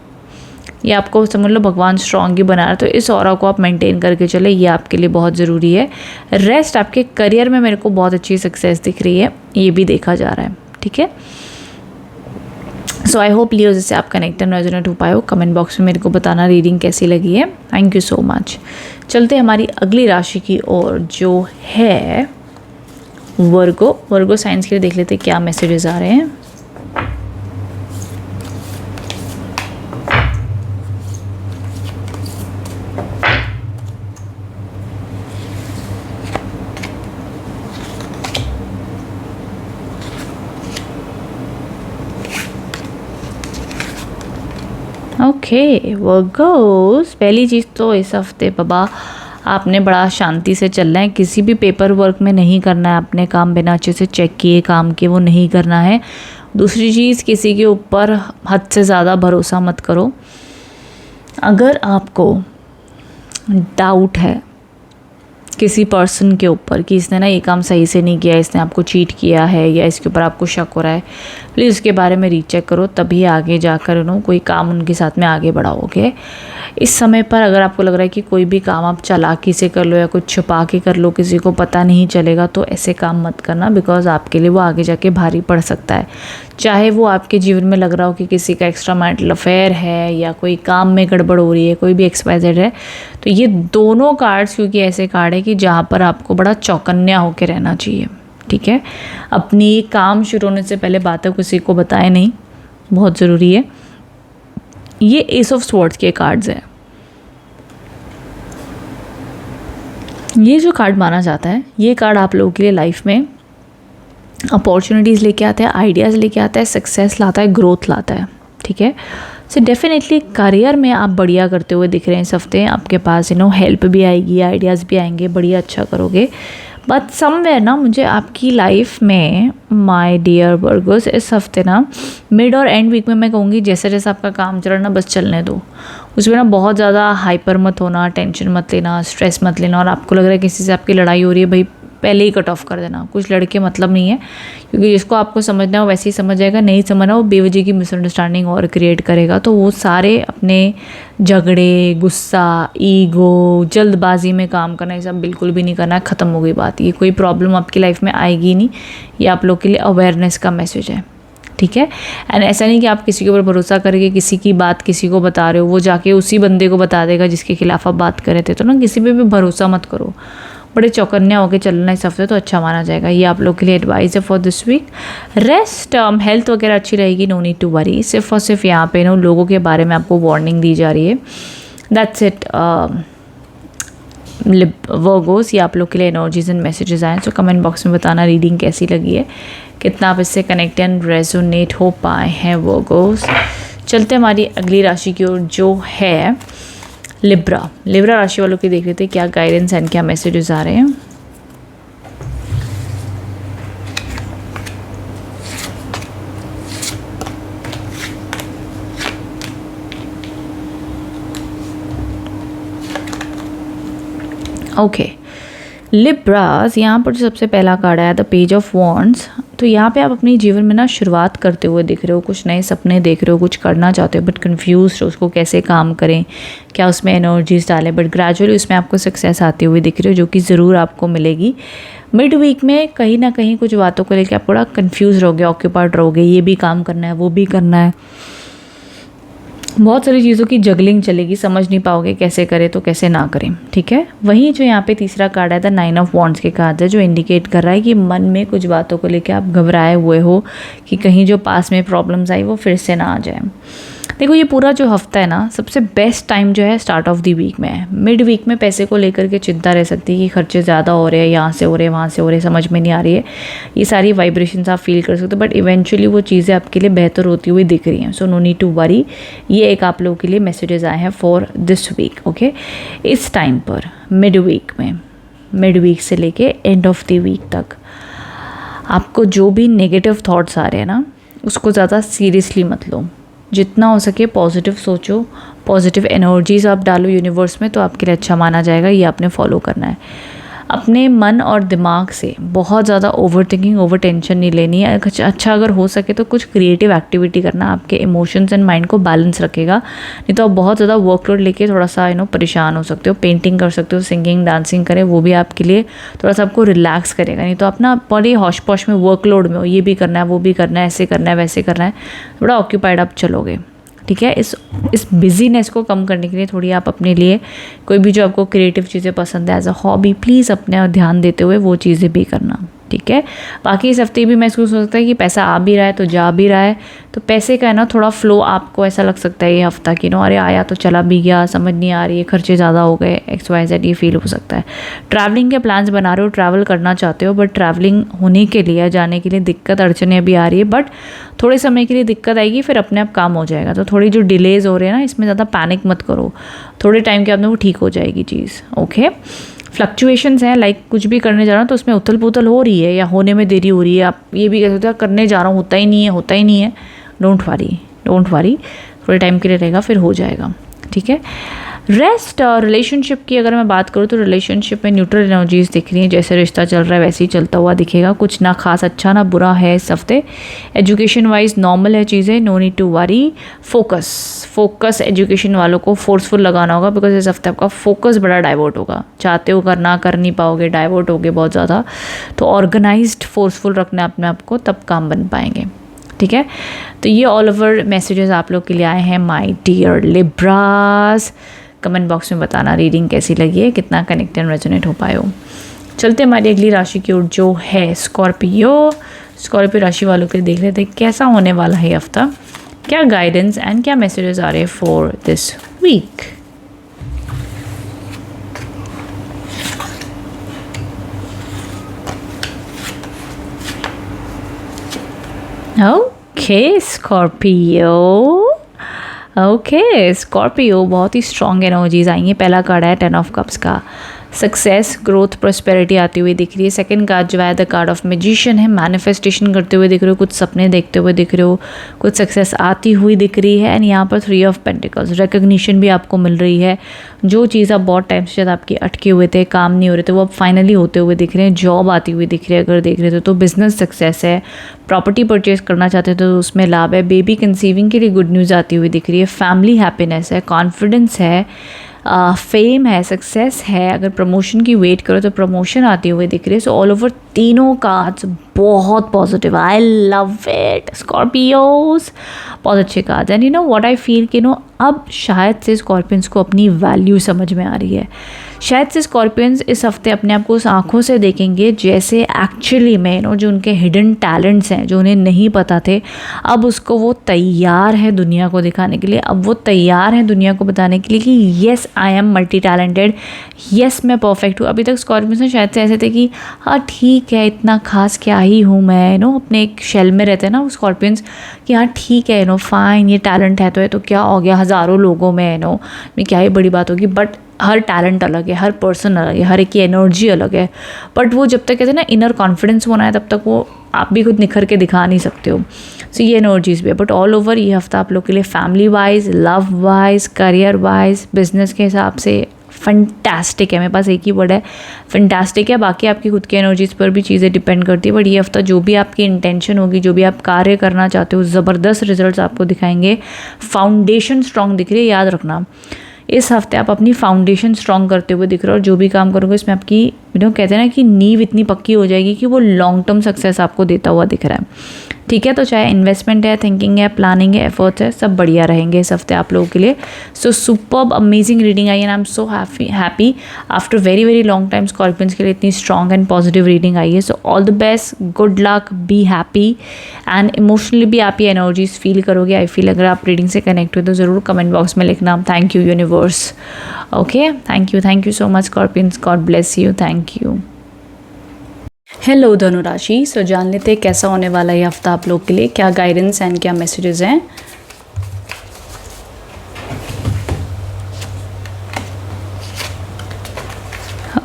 ये आपको समझ लो भगवान स्ट्रॉन्ग ही बना रहा है, तो इस ऑरा को आप मेंटेन करके चले, ये आपके लिए बहुत ज़रूरी है। रेस्ट, आपके करियर में मेरे को बहुत अच्छी सक्सेस दिख रही है, ये भी देखा जा रहा है, ठीक है। सो आई होप लियो जैसे आप कनेक्ट एंड रेजोनेट हो पाए हो। कमेंट बॉक्स में मेरे को बताना रीडिंग कैसी लगी है। Thank you so much. चलते हमारी अगली राशि की ओर जो है वर्गो। वर्गो साइंस के लिए देख लेते क्या मैसेजेस आ रहे हैं। ओके वर्गोस, पहली चीज़ तो इस हफ्ते बाबा आपने बड़ा शांति से चलना है, किसी भी पेपर वर्क में नहीं करना है अपने काम बिना अच्छे से चेक किए काम के, वो नहीं करना है। दूसरी चीज़, किसी के ऊपर हद से ज़्यादा भरोसा मत करो। अगर आपको डाउट है किसी पर्सन के ऊपर कि इसने ना ये काम सही से नहीं किया, इसने आपको चीट किया है, या इसके ऊपर आपको शक हो रहा है, प्लीज़ उसके बारे में रीचेक करो, तभी आगे जाकर कोई काम उनके साथ में आगे बढ़ाओगे। इस समय पर अगर आपको लग रहा है कि कोई भी काम आप चालाकी से कर लो या कुछ छुपा के कर लो, किसी को पता नहीं चलेगा, तो ऐसे काम मत करना, बिकॉज आपके लिए वो आगे जाके भारी पड़ सकता है। चाहे वो आपके जीवन में लग रहा हो कि किसी का एक्स्ट्रा मैरिटल अफेयर है या कोई काम में गड़बड़ हो रही है, कोई भी XYZ है, तो ये दोनों कार्ड्स क्योंकि ऐसे कार्ड है कि जहाँ पर आपको बड़ा चौकन्या होकर रहना चाहिए, ठीक है। अपनी काम शुरू होने से पहले बातें किसी को बताए नहीं, बहुत ज़रूरी है। ये एस ऑफ स्वॉर्ड्स के कार्ड्स हैं। ये जो कार्ड माना जाता है, ये कार्ड आप लोगों के लिए लाइफ में अपॉर्चुनिटीज़ लेके आता है, आइडियाज़ लेके आता है, सक्सेस लाता है, ग्रोथ लाता है, ठीक है। सो डेफिनेटली करियर में आप बढ़िया करते हुए दिख रहे हैं इस हफ्ते। आपके पास हेल्प भी आएगी, आइडियाज़ भी आएंगे, बढ़िया अच्छा करोगे। बट समवेयर ना मुझे आपकी लाइफ में माय डियर वर्गोस इस हफ्ते ना मिड और एंड वीक में मैं कहूँगी जैसे जैसे आपका काम चल रहा है ना, बस चलने दो। उसमें ना बहुत ज़्यादा हाइपर मत होना, टेंशन मत लेना, स्ट्रेस मत लेना। और आपको लग रहा है किसी से आपकी लड़ाई हो रही है, भाई पहले ही कट ऑफ कर देना, कुछ लड़के मतलब नहीं है, क्योंकि जिसको आपको समझना है वो वैसे ही समझ जाएगा, नहीं समझना वो बेवजह की मिसअंडरस्टैंडिंग और क्रिएट करेगा। तो वो सारे अपने झगड़े, गुस्सा, ईगो, जल्दबाजी में काम करना, ये सब बिल्कुल भी नहीं करना है, ख़त्म हो गई बात। ये कोई प्रॉब्लम आपकी लाइफ में आएगी नहीं, ये आप लोग के लिए अवेयरनेस का मैसेज है, ठीक है। एंड ऐसा नहीं कि आप किसी के ऊपर भरोसा करके किसी की बात किसी को बता रहे हो, वो जाके उसी बंदे को बता देगा जिसके खिलाफ आप बात कर रहे थे। तो ना किसी पे भी भरोसा मत करो, बड़े चौकन्या होकर चलना इस हफ्ते तो अच्छा माना जाएगा। ये आप लोग के लिए एडवाइस है for this week. Rest, health वगैरह अच्छी रहेगी, नो नीड टू वरी। सिर्फ और सिर्फ यहाँ पे लोगों के बारे में आपको वार्निंग दी जा रही है, दैट्स इट। वर्गोस, ये आप लोग के लिए एनर्जीज एंड मैसेजेस आए, सो कमेंट बॉक्स में बताना रीडिंग कैसी लगी है, कितना आप इससे कनेक्ट एंड रेजोनेट हो पाए हैं वर्गोस। चलते हमारी अगली राशि की ओर जो है लिब्रा। लिब्रा राशि वालों की देख लेते क्या गाइडेंस एंड क्या मैसेजेस आ रहे हैं। ओके लिब्रास, यहाँ पर जो सबसे पहला कार्ड आया द पेज ऑफ वॉन्ड्स, तो यहाँ पे आप अपनी जीवन में ना शुरुआत करते हुए दिख रहे हो, कुछ नए सपने देख रहे हो, कुछ करना चाहते हो बट कंफ्यूज हो उसको कैसे काम करें, क्या उसमें एनर्जीज डालें, बट ग्रेजुअली उसमें आपको सक्सेस आती हुई दिख रही हो जो कि ज़रूर आपको मिलेगी। मिड वीक में कहीं ना कहीं कुछ बातों को लेकर आप थोड़ा कन्फ्यूज़ रहोगे, ऑक्यूपाइड रहोगे, ये भी काम करना है वो भी करना है, बहुत सारी चीज़ों की जगलिंग चलेगी, समझ नहीं पाओगे कैसे करें तो कैसे ना करें, ठीक है। वहीं जो यहाँ पे तीसरा कार्ड है द 9 ऑफ वॉन्ड्स के कार्ड है जो इंडिकेट कर रहा है कि मन में कुछ बातों को लेकर आप घबराए हुए हो कि कहीं जो पास में प्रॉब्लम्स आई वो फिर से ना आ जाए। देखो ये पूरा जो हफ्ता है ना सबसे बेस्ट टाइम जो है स्टार्ट ऑफ द वीक में है। मिड वीक में पैसे को लेकर के चिंता रह सकती है कि खर्चे ज़्यादा हो रहे हैं, यहाँ से हो रहे हैं वहाँ से हो रहे हैं, समझ में नहीं आ रही है, ये सारी वाइब्रेशंस आप फील कर सकते हो, बट इवेंचुअली वो चीज़ें आपके लिए बेहतर होती हुई दिख रही हैं। So no need to worry, ये एक आप लोगों के लिए मैसेजेस आए हैं फॉर दिस वीक। ओके, इस टाइम पर मिड वीक में, मिड वीक से लेके एंड ऑफ द वीक तक आपको जो भी नेगेटिव थॉट्स आ रहे हैं ना उसको ज़्यादा सीरियसली मत लो, जितना हो सके पॉजिटिव सोचो, पॉजिटिव एनर्जीज आप डालो यूनिवर्स में तो आपके लिए अच्छा माना जाएगा। ये आपने फॉलो करना है। अपने मन और दिमाग से बहुत ज़्यादा ओवर थिंकिंग, ओवर टेंशन नहीं लेनी है। अच्छा अगर हो सके तो कुछ क्रिएटिव एक्टिविटी करना आपके इमोशंस एंड माइंड को बैलेंस रखेगा, नहीं तो आप बहुत ज़्यादा वर्कलोड लेके थोड़ा सा परेशान हो सकते हो। पेंटिंग कर सकते हो, सिंगिंग डांसिंग करें, वो भी आपके लिए थोड़ा सा आपको रिलैक्स करेगा, नहीं तो आप ना बड़े हौश पौश में वर्कलोड में हो, ये भी करना है वो भी करना है, ऐसे करना है वैसे करना है, थोड़ा ऑक्यूपाइड आप चलोगे, ठीक है। इस बिजीनेस को कम करने के लिए थोड़ी आप अपने लिए कोई भी जो आपको क्रिएटिव चीज़ें पसंद है एज अ हॉबी प्लीज़ अपने ध्यान देते हुए वो चीज़ें भी करना, ठीक है। बाकी इस हफ्ते भी महसूस हो सकता है कि पैसा आ भी रहा है तो जा भी रहा है, तो पैसे का है ना थोड़ा फ्लो आपको ऐसा लग सकता है ये हफ्ता कि अरे आया तो चला भी गया, समझ नहीं आ रही है, खर्चे ज़्यादा हो गए, XYZ, ये फील हो सकता है। ट्रैवलिंग के प्लान्स बना रहे हो, ट्रैवल करना चाहते हो, बट ट्रैवलिंग होने के लिए, जाने के लिए दिक्कत अड़चने अभी आ रही है, बट थोड़े समय के लिए दिक्कत आएगी, फिर अपने आप काम हो जाएगा। तो थोड़ी जो डिलेज हो रहे हैं ना इसमें ज़्यादा पैनिक मत करो, थोड़े टाइम के बाद में वो ठीक हो जाएगी चीज़। ओके, फ्लक्चुएशंस हैं, लाइक कुछ भी करने जा रहा हूँ तो उसमें उथल पुथल हो रही है या होने में देरी हो रही है, आप ये भी कह सकते हो करने जा रहा हूँ होता ही नहीं है, होता ही नहीं है। डोंट वरी, थोड़े टाइम के लिए रहेगा फिर हो जाएगा, ठीक है। रेस्ट और रिलेशनशिप की अगर मैं बात करूँ तो रिलेशनशिप में न्यूट्रल एनर्जीज दिख रही हैं, जैसे रिश्ता चल रहा है वैसे ही चलता हुआ दिखेगा, कुछ ना खास अच्छा ना बुरा है इस हफ्ते। एजुकेशन वाइज नॉर्मल है चीज़ें, no need to worry. Focus education वालों को फोर्सफुल लगाना होगा, बिकॉज इस हफ्ते आपका फोकस बड़ा डाइवर्ट होगा, चाहते हो करना कर नहीं पाओगे, डाइवर्ट होगे बहुत ज़्यादा, तो ऑर्गेनाइज्ड फोर्सफुल रखना अपने आप को, तब काम बन पाएंगे, ठीक है। तो ये ऑल ओवर मैसेजेस आप लोग के लिए आए हैं my dear Libras. Comment box में बताना रीडिंग कैसी लगी है, कितना कनेक्ट एंड रेजोनेट हो पाए हो। चलते हमारी अगली राशि की ओर जो है स्कॉर्पियो राशि वालों के लिए देख लेते हैं कैसा होने वाला है हफ्ता, क्या गाइडेंस एंड क्या मैसेजेस आ रहे हैं for this week. Okay Scorpio बहुत ही स्ट्रॉन्ग एनर्जीज आई हैं। पहला कार्ड है 10 ऑफ कप्स का, सक्सेस, ग्रोथ, प्रॉस्पेरिटी आती हुई दिख रही है। सेकंड कार्ड जो है द कार्ड ऑफ मैजिशियन है, मैनिफेस्टेशन करते हुए दिख रहे हो, कुछ सपने देखते हुए दिख रहे हो, कुछ सक्सेस आती हुई दिख रही है। एंड यहाँ पर 3 ऑफ पेंटिकल्स, रिकग्निशन भी आपको मिल रही है। जो चीज़ आप बहुत टाइम से शायद आपके अटके हुए थे, काम नहीं हो रहे थे, वो अब फाइनली होते हुए दिख रहे हैं। जॉब आती हुई दिख रही है अगर देख रहे थे तो, बिजनेस सक्सेस है। प्रॉपर्टी परचेज करना चाहते हो तो उसमें लाभ है। बेबी कंसीविंग के लिए गुड न्यूज़ आती हुई दिख रही है। फैमिली हैप्पीनेस है, कॉन्फिडेंस है, फेम है, सक्सेस है। अगर प्रमोशन की वेट करो तो प्रमोशन आती हुई दिख रही है। सो ऑल ओवर तीनों कार्ड्स बहुत positive, I love it Scorpios, बहुत अच्छे cards. And you know what I feel कि नो अब शायद से स्कॉर्पियंस को अपनी वैल्यू समझ में आ रही है। शायद से स्कॉर्पियंस इस हफ्ते अपने आप को उस आँखों से देखेंगे जैसे एक्चुअली में नो जो उनके हिडन टैलेंट्स हैं जो उन्हें नहीं पता थे, अब उसको वो तैयार है दुनिया को दिखाने के लिए। अब वो तैयार है दुनिया को बताने के लिए कि yes I am multi talented, yes मैं परफेक्ट हूँ। अभी तक स्कॉर्पियंस में शायद से ऐसे थे कि हाँ ठीक है, इतना खास क्या ही हूँ मैं, नो अपने एक शेल में रहते हैं ना वो स्कॉर्पियंस कि हाँ ठीक है नो फाइन, ये टैलेंट है तो क्या हो गया, हज़ारों लोगों में नो में क्या ही बड़ी बात होगी। बट हर टैलेंट अलग है, हर पर्सन अलग है, हर एक की एनर्जी अलग है। बट वो जब तक कहते हैं ना इनर कॉन्फिडेंस होना है तब तक वो आप भी खुद निखर के दिखा नहीं सकते हो। सो ये एनर्जीज़ भी है। बट ऑल ओवर ये हफ्ता आप लोग के लिए family wise, love wise, career wise, business के हिसाब से फंटास्टिक है। मेरे पास एक ही वर्ड है, फंटास्टिक है। बाकी आपकी खुद की एनर्जीज़ पर भी चीज़ें डिपेंड करती है। बट ये हफ्ता जो भी आपकी इंटेंशन होगी, जो भी आप कार्य करना चाहते हो, ज़बरदस्त रिजल्ट्स आपको दिखाएंगे। फाउंडेशन स्ट्रॉन्ग दिख रही है, याद रखना इस हफ्ते आप अपनी फाउंडेशन स्ट्रॉन्ग करते हुए दिख रहे हो। और जो भी काम करोगे इसमें आपकी कहते हैं ना कि नींव इतनी पक्की हो जाएगी कि वो लॉन्ग टर्म सक्सेस आपको देता हुआ दिख रहा है। ठीक है, तो चाहे इन्वेस्टमेंट है, थिंकिंग है, प्लानिंग है, एफर्ट्स है, सब बढ़िया रहेंगे इस हफ्ते आप लोगों के लिए। सो सुपर्ब अमेजिंग रीडिंग आई and I am so happy after very very long time Scorpions के लिए इतनी स्ट्रॉन्ग एंड पॉजिटिव रीडिंग आई है। So all the best, good luck, be happy and emotionally भी आप ये एनर्जीज फील करोगे। आई फील अगर आप रीडिंग से कनेक्ट हुए तो ज़रूर कमेंट बॉक्स में लिखना thank you universe. Okay, thank you so much scorpions, God bless you, thank you. Hello धनुराशि, सो जान लेते हैं कैसा होने वाला है ये हफ्ता आप लोग के लिए, क्या गाइडेंस एंड क्या मैसेजेस हैं।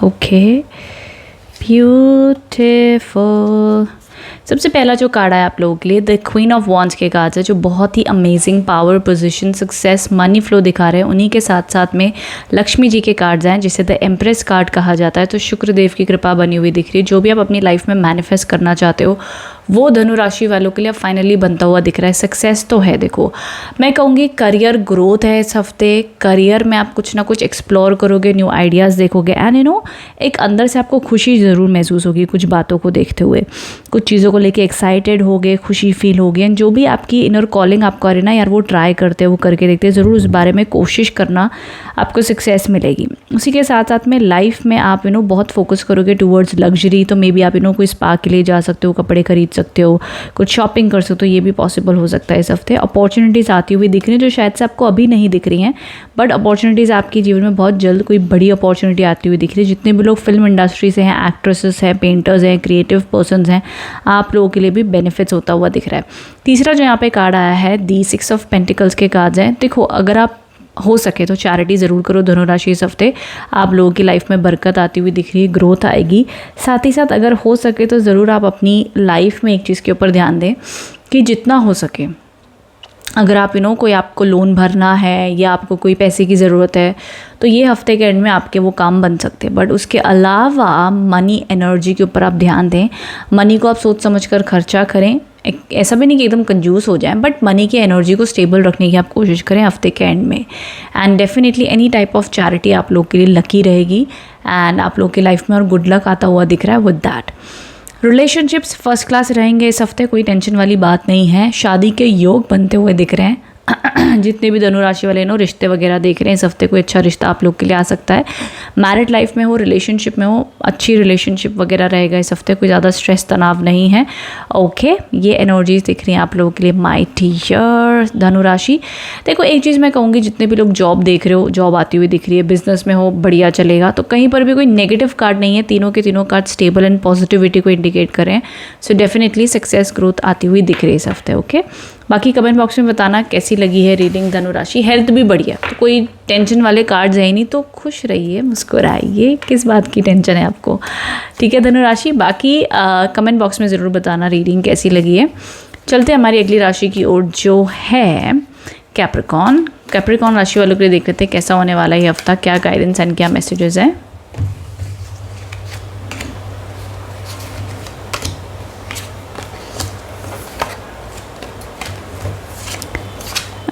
Okay, beautiful. सबसे पहला जो कार्ड है आप लोगों के लिए द क्वीन ऑफ वॉन्ड्स के कार्ड्स है, जो बहुत ही amazing power, position, success, money flow दिखा रहे हैं। उन्हीं के साथ साथ में लक्ष्मी जी के कार्ड्स हैं जिसे द एम्प्रेस कार्ड कहा जाता है। तो शुक्रदेव की कृपा बनी हुई दिख रही है। जो भी आप अपनी लाइफ में मैनिफेस्ट करना चाहते हो वो धनु राशि वालों के लिए फाइनली बनता हुआ दिख रहा है। सक्सेस तो है, देखो मैं कहूँगी करियर ग्रोथ है इस हफ्ते। करियर में आप कुछ ना कुछ एक्सप्लोर करोगे, न्यू आइडियाज़ देखोगे एंड एक अंदर से आपको खुशी ज़रूर महसूस होगी कुछ बातों को देखते हुए, कुछ चीज़ों को लेके एक्साइटेड होगे, खुशी फील होगी। एंड जो भी आपकी इनर कॉलिंग आप करें ना यार, वो ट्राई करते हो, वो करके देखते हैं, ज़रूर उस बारे में कोशिश करना, आपको सक्सेस मिलेगी। उसी के साथ साथ में लाइफ में आप बहुत फोकस करोगे टूवर्ड्स लग्जरी। तो मे बी आप कोई स्पा के लिए जा सकते हो, कपड़े खरीद सकते हो, कुछ शॉपिंग कर सकते हो, ये भी पॉसिबल हो सकता है इस हफ्ते। अपॉर्चुनिटीज़ आती हुई दिख रही हैं जो शायद से आपको अभी नहीं दिख रही हैं, बट अपॉर्चुनिटीज़ आपके जीवन में बहुत जल्द कोई बड़ी अपॉर्चुनिटी आती हुई दिख रही है। जितने भी लोग फिल्म इंडस्ट्री से हैं, एक्ट्रेसेस हैं, पेंटर्स हैं, क्रिएटिव पर्सनस हैं, आप लोगों के लिए भी बेनिफिट्स होता हुआ दिख रहा है। तीसरा जो यहाँ पे कार्ड आया है दी 6 ऑफ पेंटिकल्स के कार्ड्स हैं। देखो अगर आप हो सके तो चैरिटी ज़रूर करो धनुराशि इस हफ्ते, आप लोगों की लाइफ में बरकत आती हुई दिख रही है, ग्रोथ आएगी। साथ ही साथ अगर हो सके तो ज़रूर आप अपनी लाइफ में एक चीज़ के ऊपर ध्यान दें कि जितना हो सके अगर आप कोई आपको लोन भरना है या आपको कोई पैसे की ज़रूरत है तो ये हफ्ते के एंड में आपके वो काम बन सकते हैं। बट उसके अलावा मनी एनर्जी के ऊपर आप ध्यान दें, मनी को आप सोच समझ कर खर्चा करें। ऐसा भी नहीं कि एकदम कंजूस हो जाए, बट मनी की एनर्जी को स्टेबल रखने की आप कोशिश करें हफ्ते के एंड में। And definitely any type of charity आप लोग के लिए लकी रहेगी एंड आप लोग की लाइफ में और गुड लक आता हुआ दिख रहा है with that. Relationships first class रहेंगे इस हफ्ते, कोई टेंशन वाली बात नहीं है। शादी के योग बनते हुए दिख रहे हैं। जितने भी धनुराशि वाले रिश्ते वगैरह देख रहे हैं इस हफ्ते कोई अच्छा रिश्ता आप लोग के लिए आ सकता है। मैरिड लाइफ में हो, रिलेशनशिप में हो, अच्छी रिलेशनशिप वगैरह रहेगा इस हफ्ते, कोई ज़्यादा स्ट्रेस तनाव नहीं है। ओके, ये एनर्जीज दिख रही हैं आप लोगों के लिए माय डियर धनुराशि। देखो एक चीज़ मैं कहूँगी, जितने भी लोग जॉब देख रहे हो, जॉब आती हुई दिख रही है, बिजनेस में हो, बढ़िया चलेगा। तो कहीं पर भी कोई नेगेटिव कार्ड नहीं है, तीनों के तीनों कार्ड स्टेबल एंड पॉजिटिविटी को इंडिकेट करें। सो डेफिनेटली सक्सेस ग्रोथ आती हुई दिख रही है इस हफ्ते। ओके, बाकी कमेंट बॉक्स में बताना कैसी लगी है रीडिंग धनुराशि। हेल्थ भी बढ़िया, तो कोई टेंशन वाले कार्ड्स है ही नहीं, तो खुश रहिए, मुस्कुराइए, किस बात की टेंशन है आपको। ठीक है धनुराशि, बाकी कमेंट बॉक्स में ज़रूर बताना रीडिंग कैसी लगी है। चलते हैं हमारी अगली राशि की ओर जो है कैप्रिकॉर्न। कैप्रिकॉर्न राशि वालों के लिए देख लेते हैं कैसा होने वाला है ये हफ्ता, क्या गाइडेंस एंड क्या मैसेजेस हैं।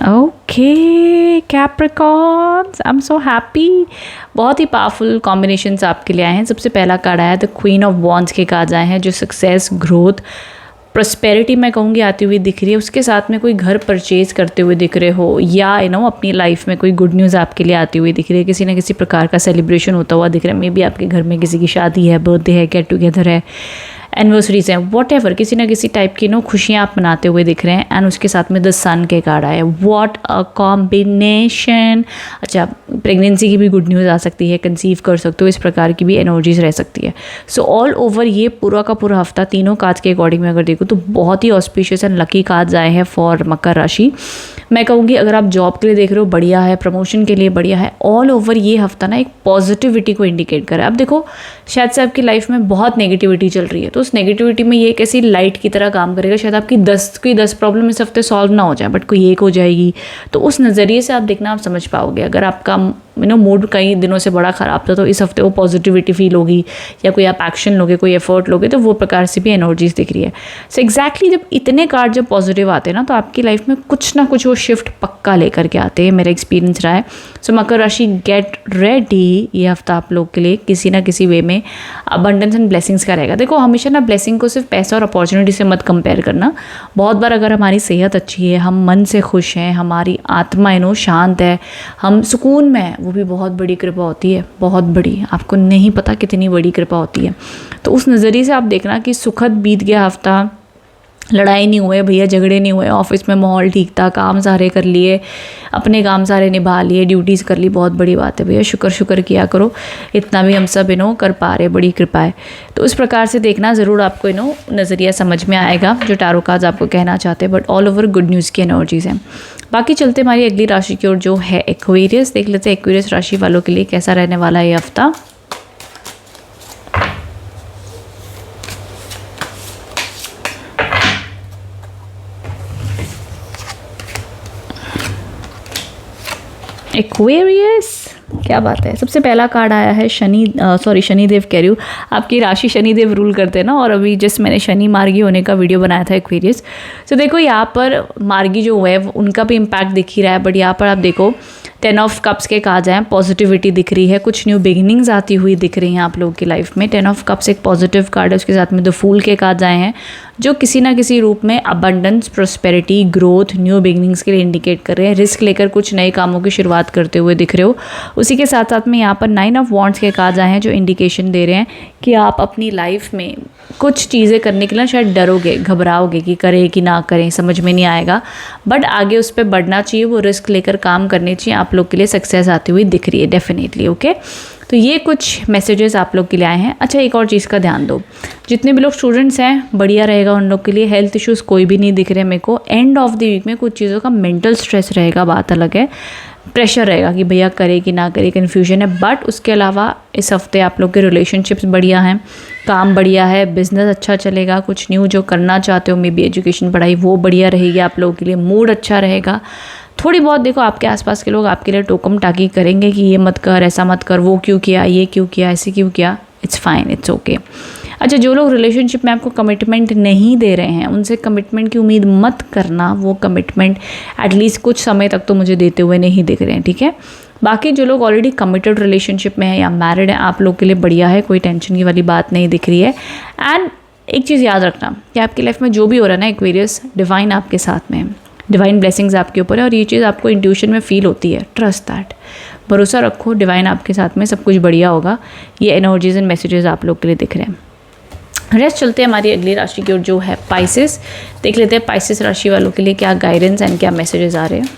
Okay, Capricorns, I am so happy. बहुत ही पावरफुल कॉम्बिनेशंस आपके लिए आए हैं। सबसे पहला कार्ड आया द क्वीन ऑफ वॉन्ड्स के कार्ड आए हैं, जो सक्सेस, ग्रोथ, प्रॉस्पेरिटी मैं कहूँगी आती हुई दिख रही है। उसके साथ में कोई घर परचेज करते हुए दिख रहे हो, या अपनी लाइफ में कोई गुड न्यूज़ आपके लिए आती हुई दिख रही है। किसी ना किसी प्रकार का सेलिब्रेशन होता हुआ दिख रहा है। मे बी आपके घर में किसी की शादी है, बर्थडे है, गेट टुगेदर है, एनिवर्सरीज हैं, वॉट एवर, किसी ना किसी टाइप की खुशियाँ आप मनाते हुए दिख रहे हैं। एंड उसके साथ में द सन के कार्ड आए, वॉट अ कॉम्बिनेशन। अच्छा, प्रेगनेंसी की भी गुड न्यूज़ आ सकती है, कंसीव कर सकते हो, इस प्रकार की भी एनर्जीज रह सकती है। सो ऑल ओवर ये पूरा का पूरा हफ्ता तीनों कार्ड्स के अकॉर्डिंग में अगर देखो तो बहुत ही ऑस्पिशियस एंड लकी कार्ड्स आए हैं फॉर मकर राशि। मैं कहूँगी अगर आप जॉब के लिए देख रहे हो बढ़िया है, प्रमोशन के लिए बढ़िया है। ऑल ओवर ये हफ्ता एक पॉजिटिविटी को इंडिकेट कर रहा है। अब देखो शायद से आपकी लाइफ में बहुत नेगेटिविटी चल रही है, तो उस नेगेटिविटी में ये कैसी लाइट की तरह काम करेगा। शायद आपकी 10 प्रॉब्लम इस हफ्ते सॉल्व ना हो जाए, बट कोई एक हो जाएगी। तो उस नज़रिए से आप देखना, आप समझ पाओगे। अगर आपका मूड कई दिनों से बड़ा ख़राब था, तो इस हफ्ते वो पॉजिटिविटी फील होगी, या कोई आप एक्शन लोगे, कोई एफर्ट लोगे, तो वो प्रकार से भी एनर्जीज दिख रही है। सो एग्जैक्टली जब इतने कार्ड जब पॉजिटिव आते हैं ना, तो आपकी लाइफ में कुछ ना कुछ वो शिफ्ट पक्का लेकर के आते हैं, मेरा एक्सपीरियंस रहा है। सो मकर राशि गेट रेडी, ये हफ्ता आप लोग के लिए किसी ना किसी वे में अबंडेंस एंड ब्लेसिंग्स का रहेगा। देखो हमेशा ना ब्लेसिंग को सिर्फ पैसा और अपॉर्चुनिटी से मत कंपेयर करना। बहुत बार अगर हमारी सेहत अच्छी है, हम मन से खुश हैं, हमारी आत्मा शांत है, हम सुकून में हैं, वो भी बहुत बड़ी कृपा होती है, बहुत बड़ी। आपको नहीं पता कितनी बड़ी कृपा होती है। तो उस नज़रिए से आप देखना कि सुखद बीत गया हफ्ता, लड़ाई नहीं हुए भैया, झगड़े नहीं हुए, ऑफिस में माहौल ठीक था, काम सारे कर लिए, अपने काम सारे निभा लिए, ड्यूटीज़ कर ली, बहुत बड़ी बात है भैया। शुक्र किया करो, इतना भी हम सब कर पा रहे, बड़ी कृपा है। तो इस प्रकार से देखना, ज़रूर आपको नज़रिया समझ में आएगा जो टारो कार्ड्स आपको कहना चाहते हैं। But all over good news की एनर्जीज़ हैं। बाकी चलते हमारी अगली राशि की ओर, जो है एक्वेरियस। देख लेते हैं एक्वेरियस राशि वालों के लिए कैसा रहने वाला है ये हफ्ता। एक्वेरियस, क्या बात है। सबसे पहला कार्ड आया है शनिदेव कह रही हूँ, आपकी राशि शनिदेव रूल करते हैं ना। और अभी जस्ट मैंने शनि मार्गी होने का वीडियो बनाया था एक्वेरियस। तो देखो यहाँ पर मार्गी जो है उनका भी इम्पैक्ट दिख ही रहा है। बट यहाँ पर आप देखो 10 ऑफ कप्स के कार्ड आए, पॉजिटिविटी दिख रही है, कुछ न्यू बिगिनिंग्स आती हुई दिख रही हैं आप लोगों की लाइफ में। 10 ऑफ कप्स एक पॉजिटिव कार्ड है, उसके साथ में द फूल के कार्ड आए हैं, जो किसी ना किसी रूप में abundance, prosperity, growth, new beginnings के लिए इंडिकेट कर रहे हैं। रिस्क लेकर कुछ नए कामों की शुरुआत करते हुए दिख रहे हो। उसी के साथ साथ में यहाँ पर 9 ऑफ वॉन्ड्स के कार्ड आए हैं, जो इंडिकेशन दे रहे हैं कि आप अपनी लाइफ में कुछ चीज़ें करने के लिए शायद डरोगे, घबराओगे कि करें कि ना करें, समझ में नहीं आएगा। बट आगे उस पर बढ़ना चाहिए, वो रिस्क लेकर काम करने चाहिए। आप लोग के लिए सक्सेस आती हुई दिख रही है डेफिनेटली। ओके, तो ये कुछ मैसेजेस आप लोग के लिए आए हैं। अच्छा, एक और चीज़ का ध्यान दो, जितने भी लोग स्टूडेंट्स हैं बढ़िया रहेगा उन लोग के लिए। हेल्थ इश्यूज़ कोई भी नहीं दिख रहे मेरे को। एंड ऑफ द वीक में कुछ चीज़ों का मेंटल स्ट्रेस रहेगा, बात अलग है, प्रेशर रहेगा कि भैया करे कि ना करे, कन्फ्यूजन है। बट उसके अलावा इस हफ्ते आप लोग के रिलेशनशिप्स बढ़िया हैं, काम बढ़िया है, बिजनेस अच्छा चलेगा, कुछ न्यू जो करना चाहते हो, मे बी एजुकेशन पढ़ाई, वो बढ़िया रहेगी आप लोगों के लिए। मूड अच्छा रहेगा। थोड़ी बहुत देखो आपके आसपास के लोग आपके लिए टोकम टाकी करेंगे कि ये मत कर, ऐसा मत कर, वो क्यों किया, ये क्यों किया, ऐसे क्यों किया। It's fine, it's okay. अच्छा, जो लोग रिलेशनशिप में आपको कमिटमेंट नहीं दे रहे हैं, उनसे कमिटमेंट की उम्मीद मत करना। वो कमिटमेंट एटलीस्ट कुछ समय तक तो मुझे देते हुए नहीं दिख रहे हैं, ठीक है। बाकी जो लोग ऑलरेडी कमिटेड रिलेशनशिप में हैं या मैरिड हैं, आप लोग के लिए बढ़िया है, कोई टेंशन की वाली बात नहीं दिख रही है। एंड एक चीज़ याद रखना कि आपकी लाइफ में जो भी हो रहा है ना एक्वेरियस, डिवाइन आपके साथ में है, डिवाइन ब्लेसिंग्स आपके ऊपर है। और ये चीज़ आपको इंट्यूशन में फील होती है। ट्रस्ट दैट, भरोसा रखो, डिवाइन आपके साथ में, सब कुछ बढ़िया होगा। ये एनर्जीज एंड मैसेजेस आप लोग के लिए दिख रहे हैं। रेस्ट चलते हैं हमारी अगली राशि की ओर, जो है पाइसेस। देख लेते हैं पाइसेस राशि वालों के लिए क्या गाइडेंस एंड क्या मैसेजेस आ रहे हैं।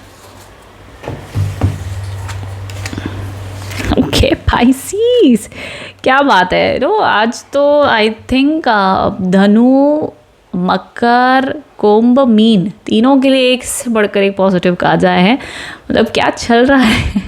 ओके पाइसेस, क्या बात है। आज तो आई थिंक धनु, मकर, कुंभ, मीन, तीनों के लिए एक से बढ़कर एक पॉजिटिव कार्ड आए हैं। मतलब क्या चल रहा है।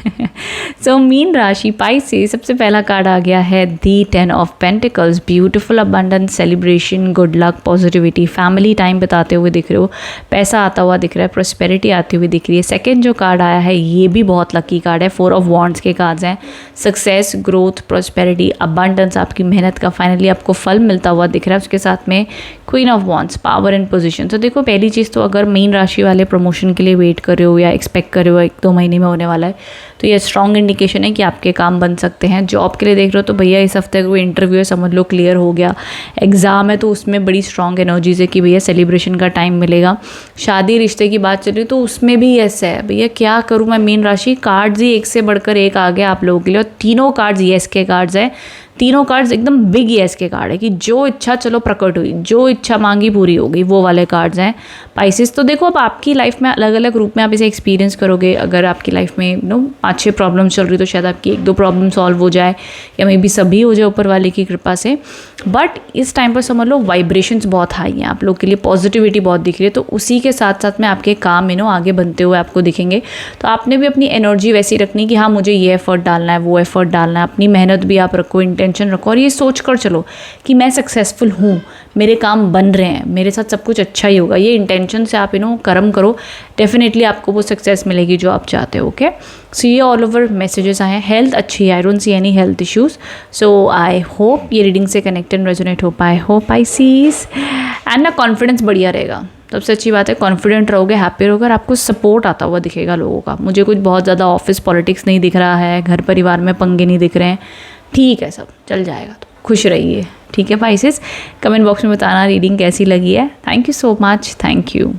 सो मीन राशि पाइसेस, सबसे पहला कार्ड आ गया है दी 10 of pentacles, beautiful abundance, celebration, good luck, positivity, family time बिताते हुए दिख रहे हो, पैसा आता हुआ दिख रहा है, प्रोस्पेरिटी आती हुई दिख रही है। सेकंड जो कार्ड आया है ये भी बहुत लकी कार्ड है, 4 ऑफ वॉन्ड्स के कार्ड्स हैं। सक्सेस, ग्रोथ, प्रोस्पेरिटी, अबंडेंस, आपकी मेहनत का फाइनली आपको फल मिलता हुआ दिख रहा है। उसके साथ में queen of wands, power and position. तो देखो पहली चीज़ तो अगर मीन राशि वाले प्रमोशन के लिए वेट कर रहे हो या एक्सपेक्ट कर रहे हो 1-2 महीने में होने वाला है, तो ये स्ट्रॉन्ग इंडिकेशन है कि आपके काम बन सकते हैं। जॉब के लिए देख रहे हो तो भैया इस हफ्ते कोई इंटरव्यू है समझ लो क्लियर हो गया, एग्ज़ाम है तो उसमें बड़ी स्ट्रॉन्ग एनर्जीज है कि भैया सेलिब्रेशन का टाइम मिलेगा। शादी रिश्ते की बात चल रही तो उसमें भी ऐसा है भैया क्या करूँ मैं, मीन राशि कार्ड्स ही एक से बढ़कर एक आ गया आप लोगों के लिए, और तीनों कार्ड्स येस के कार्ड्स हैं। तीनों कार्ड्स एकदम बिग येस के कार्ड है कि जो इच्छा चलो प्रकट हुई, जो इच्छा मांगी पूरी हो गई, वो वाले कार्ड्स हैं। पाइसेस तो देखो अब आपकी लाइफ में अलग अलग रूप में आप इसे एक्सपीरियंस करोगे। अगर आपकी लाइफ में 5-6 प्रॉब्लम चल रही तो शायद आपकी 1-2 प्रॉब्लम सॉल्व हो जाए, या मे बी सभी हो जाए ऊपर वाले की कृपा से। बट इस टाइम पर समझ लो वाइब्रेशंस बहुत हाई हैं आप लोग के लिए, पॉजिटिविटी बहुत दिख रही है, तो उसी के साथ साथ में आपके काम आगे बनते हुए आपको दिखेंगे। तो आपने भी अपनी एनर्जी वैसी रखनी कि हाँ मुझे ये एफर्ट डालना है, वो एफर्ट डालना है, अपनी मेहनत भी आप रखो, इंटेंशन रखो, और ये सोच कर चलो कि मैं सक्सेसफुल हूँ, मेरे काम बन रहे हैं, मेरे साथ सब कुछ अच्छा ही होगा। ये इंटेंशन से आप कर्म करो, डेफिनेटली आपको वो सक्सेस मिलेगी जो आप चाहते हो। ओके, सो ये ऑल ओवर मैसेजेस आए हैं। हेल्थ अच्छी है, I don't see any health issues, so I hope ये रीडिंग से कनेक्टेड रेजोनेट हो पाए हो पाइसेस। एंड ना कॉन्फिडेंस बढ़िया रहेगा, सबसे अच्छी बात है कॉन्फिडेंट रहोगे, हैप्पी रहोगे, और आपको सपोर्ट आता हुआ दिखेगा लोगों का। मुझे कुछ बहुत ज़्यादा ऑफिस पॉलिटिक्स नहीं दिख रहा है, घर परिवार में पंगे नहीं दिख रहे हैं, ठीक है सब चल जाएगा, तो खुश रहिए। ठीक है पाइसेस, कमेंट बॉक्स में बताना रीडिंग कैसी लगी है। Thank you so much, thank you.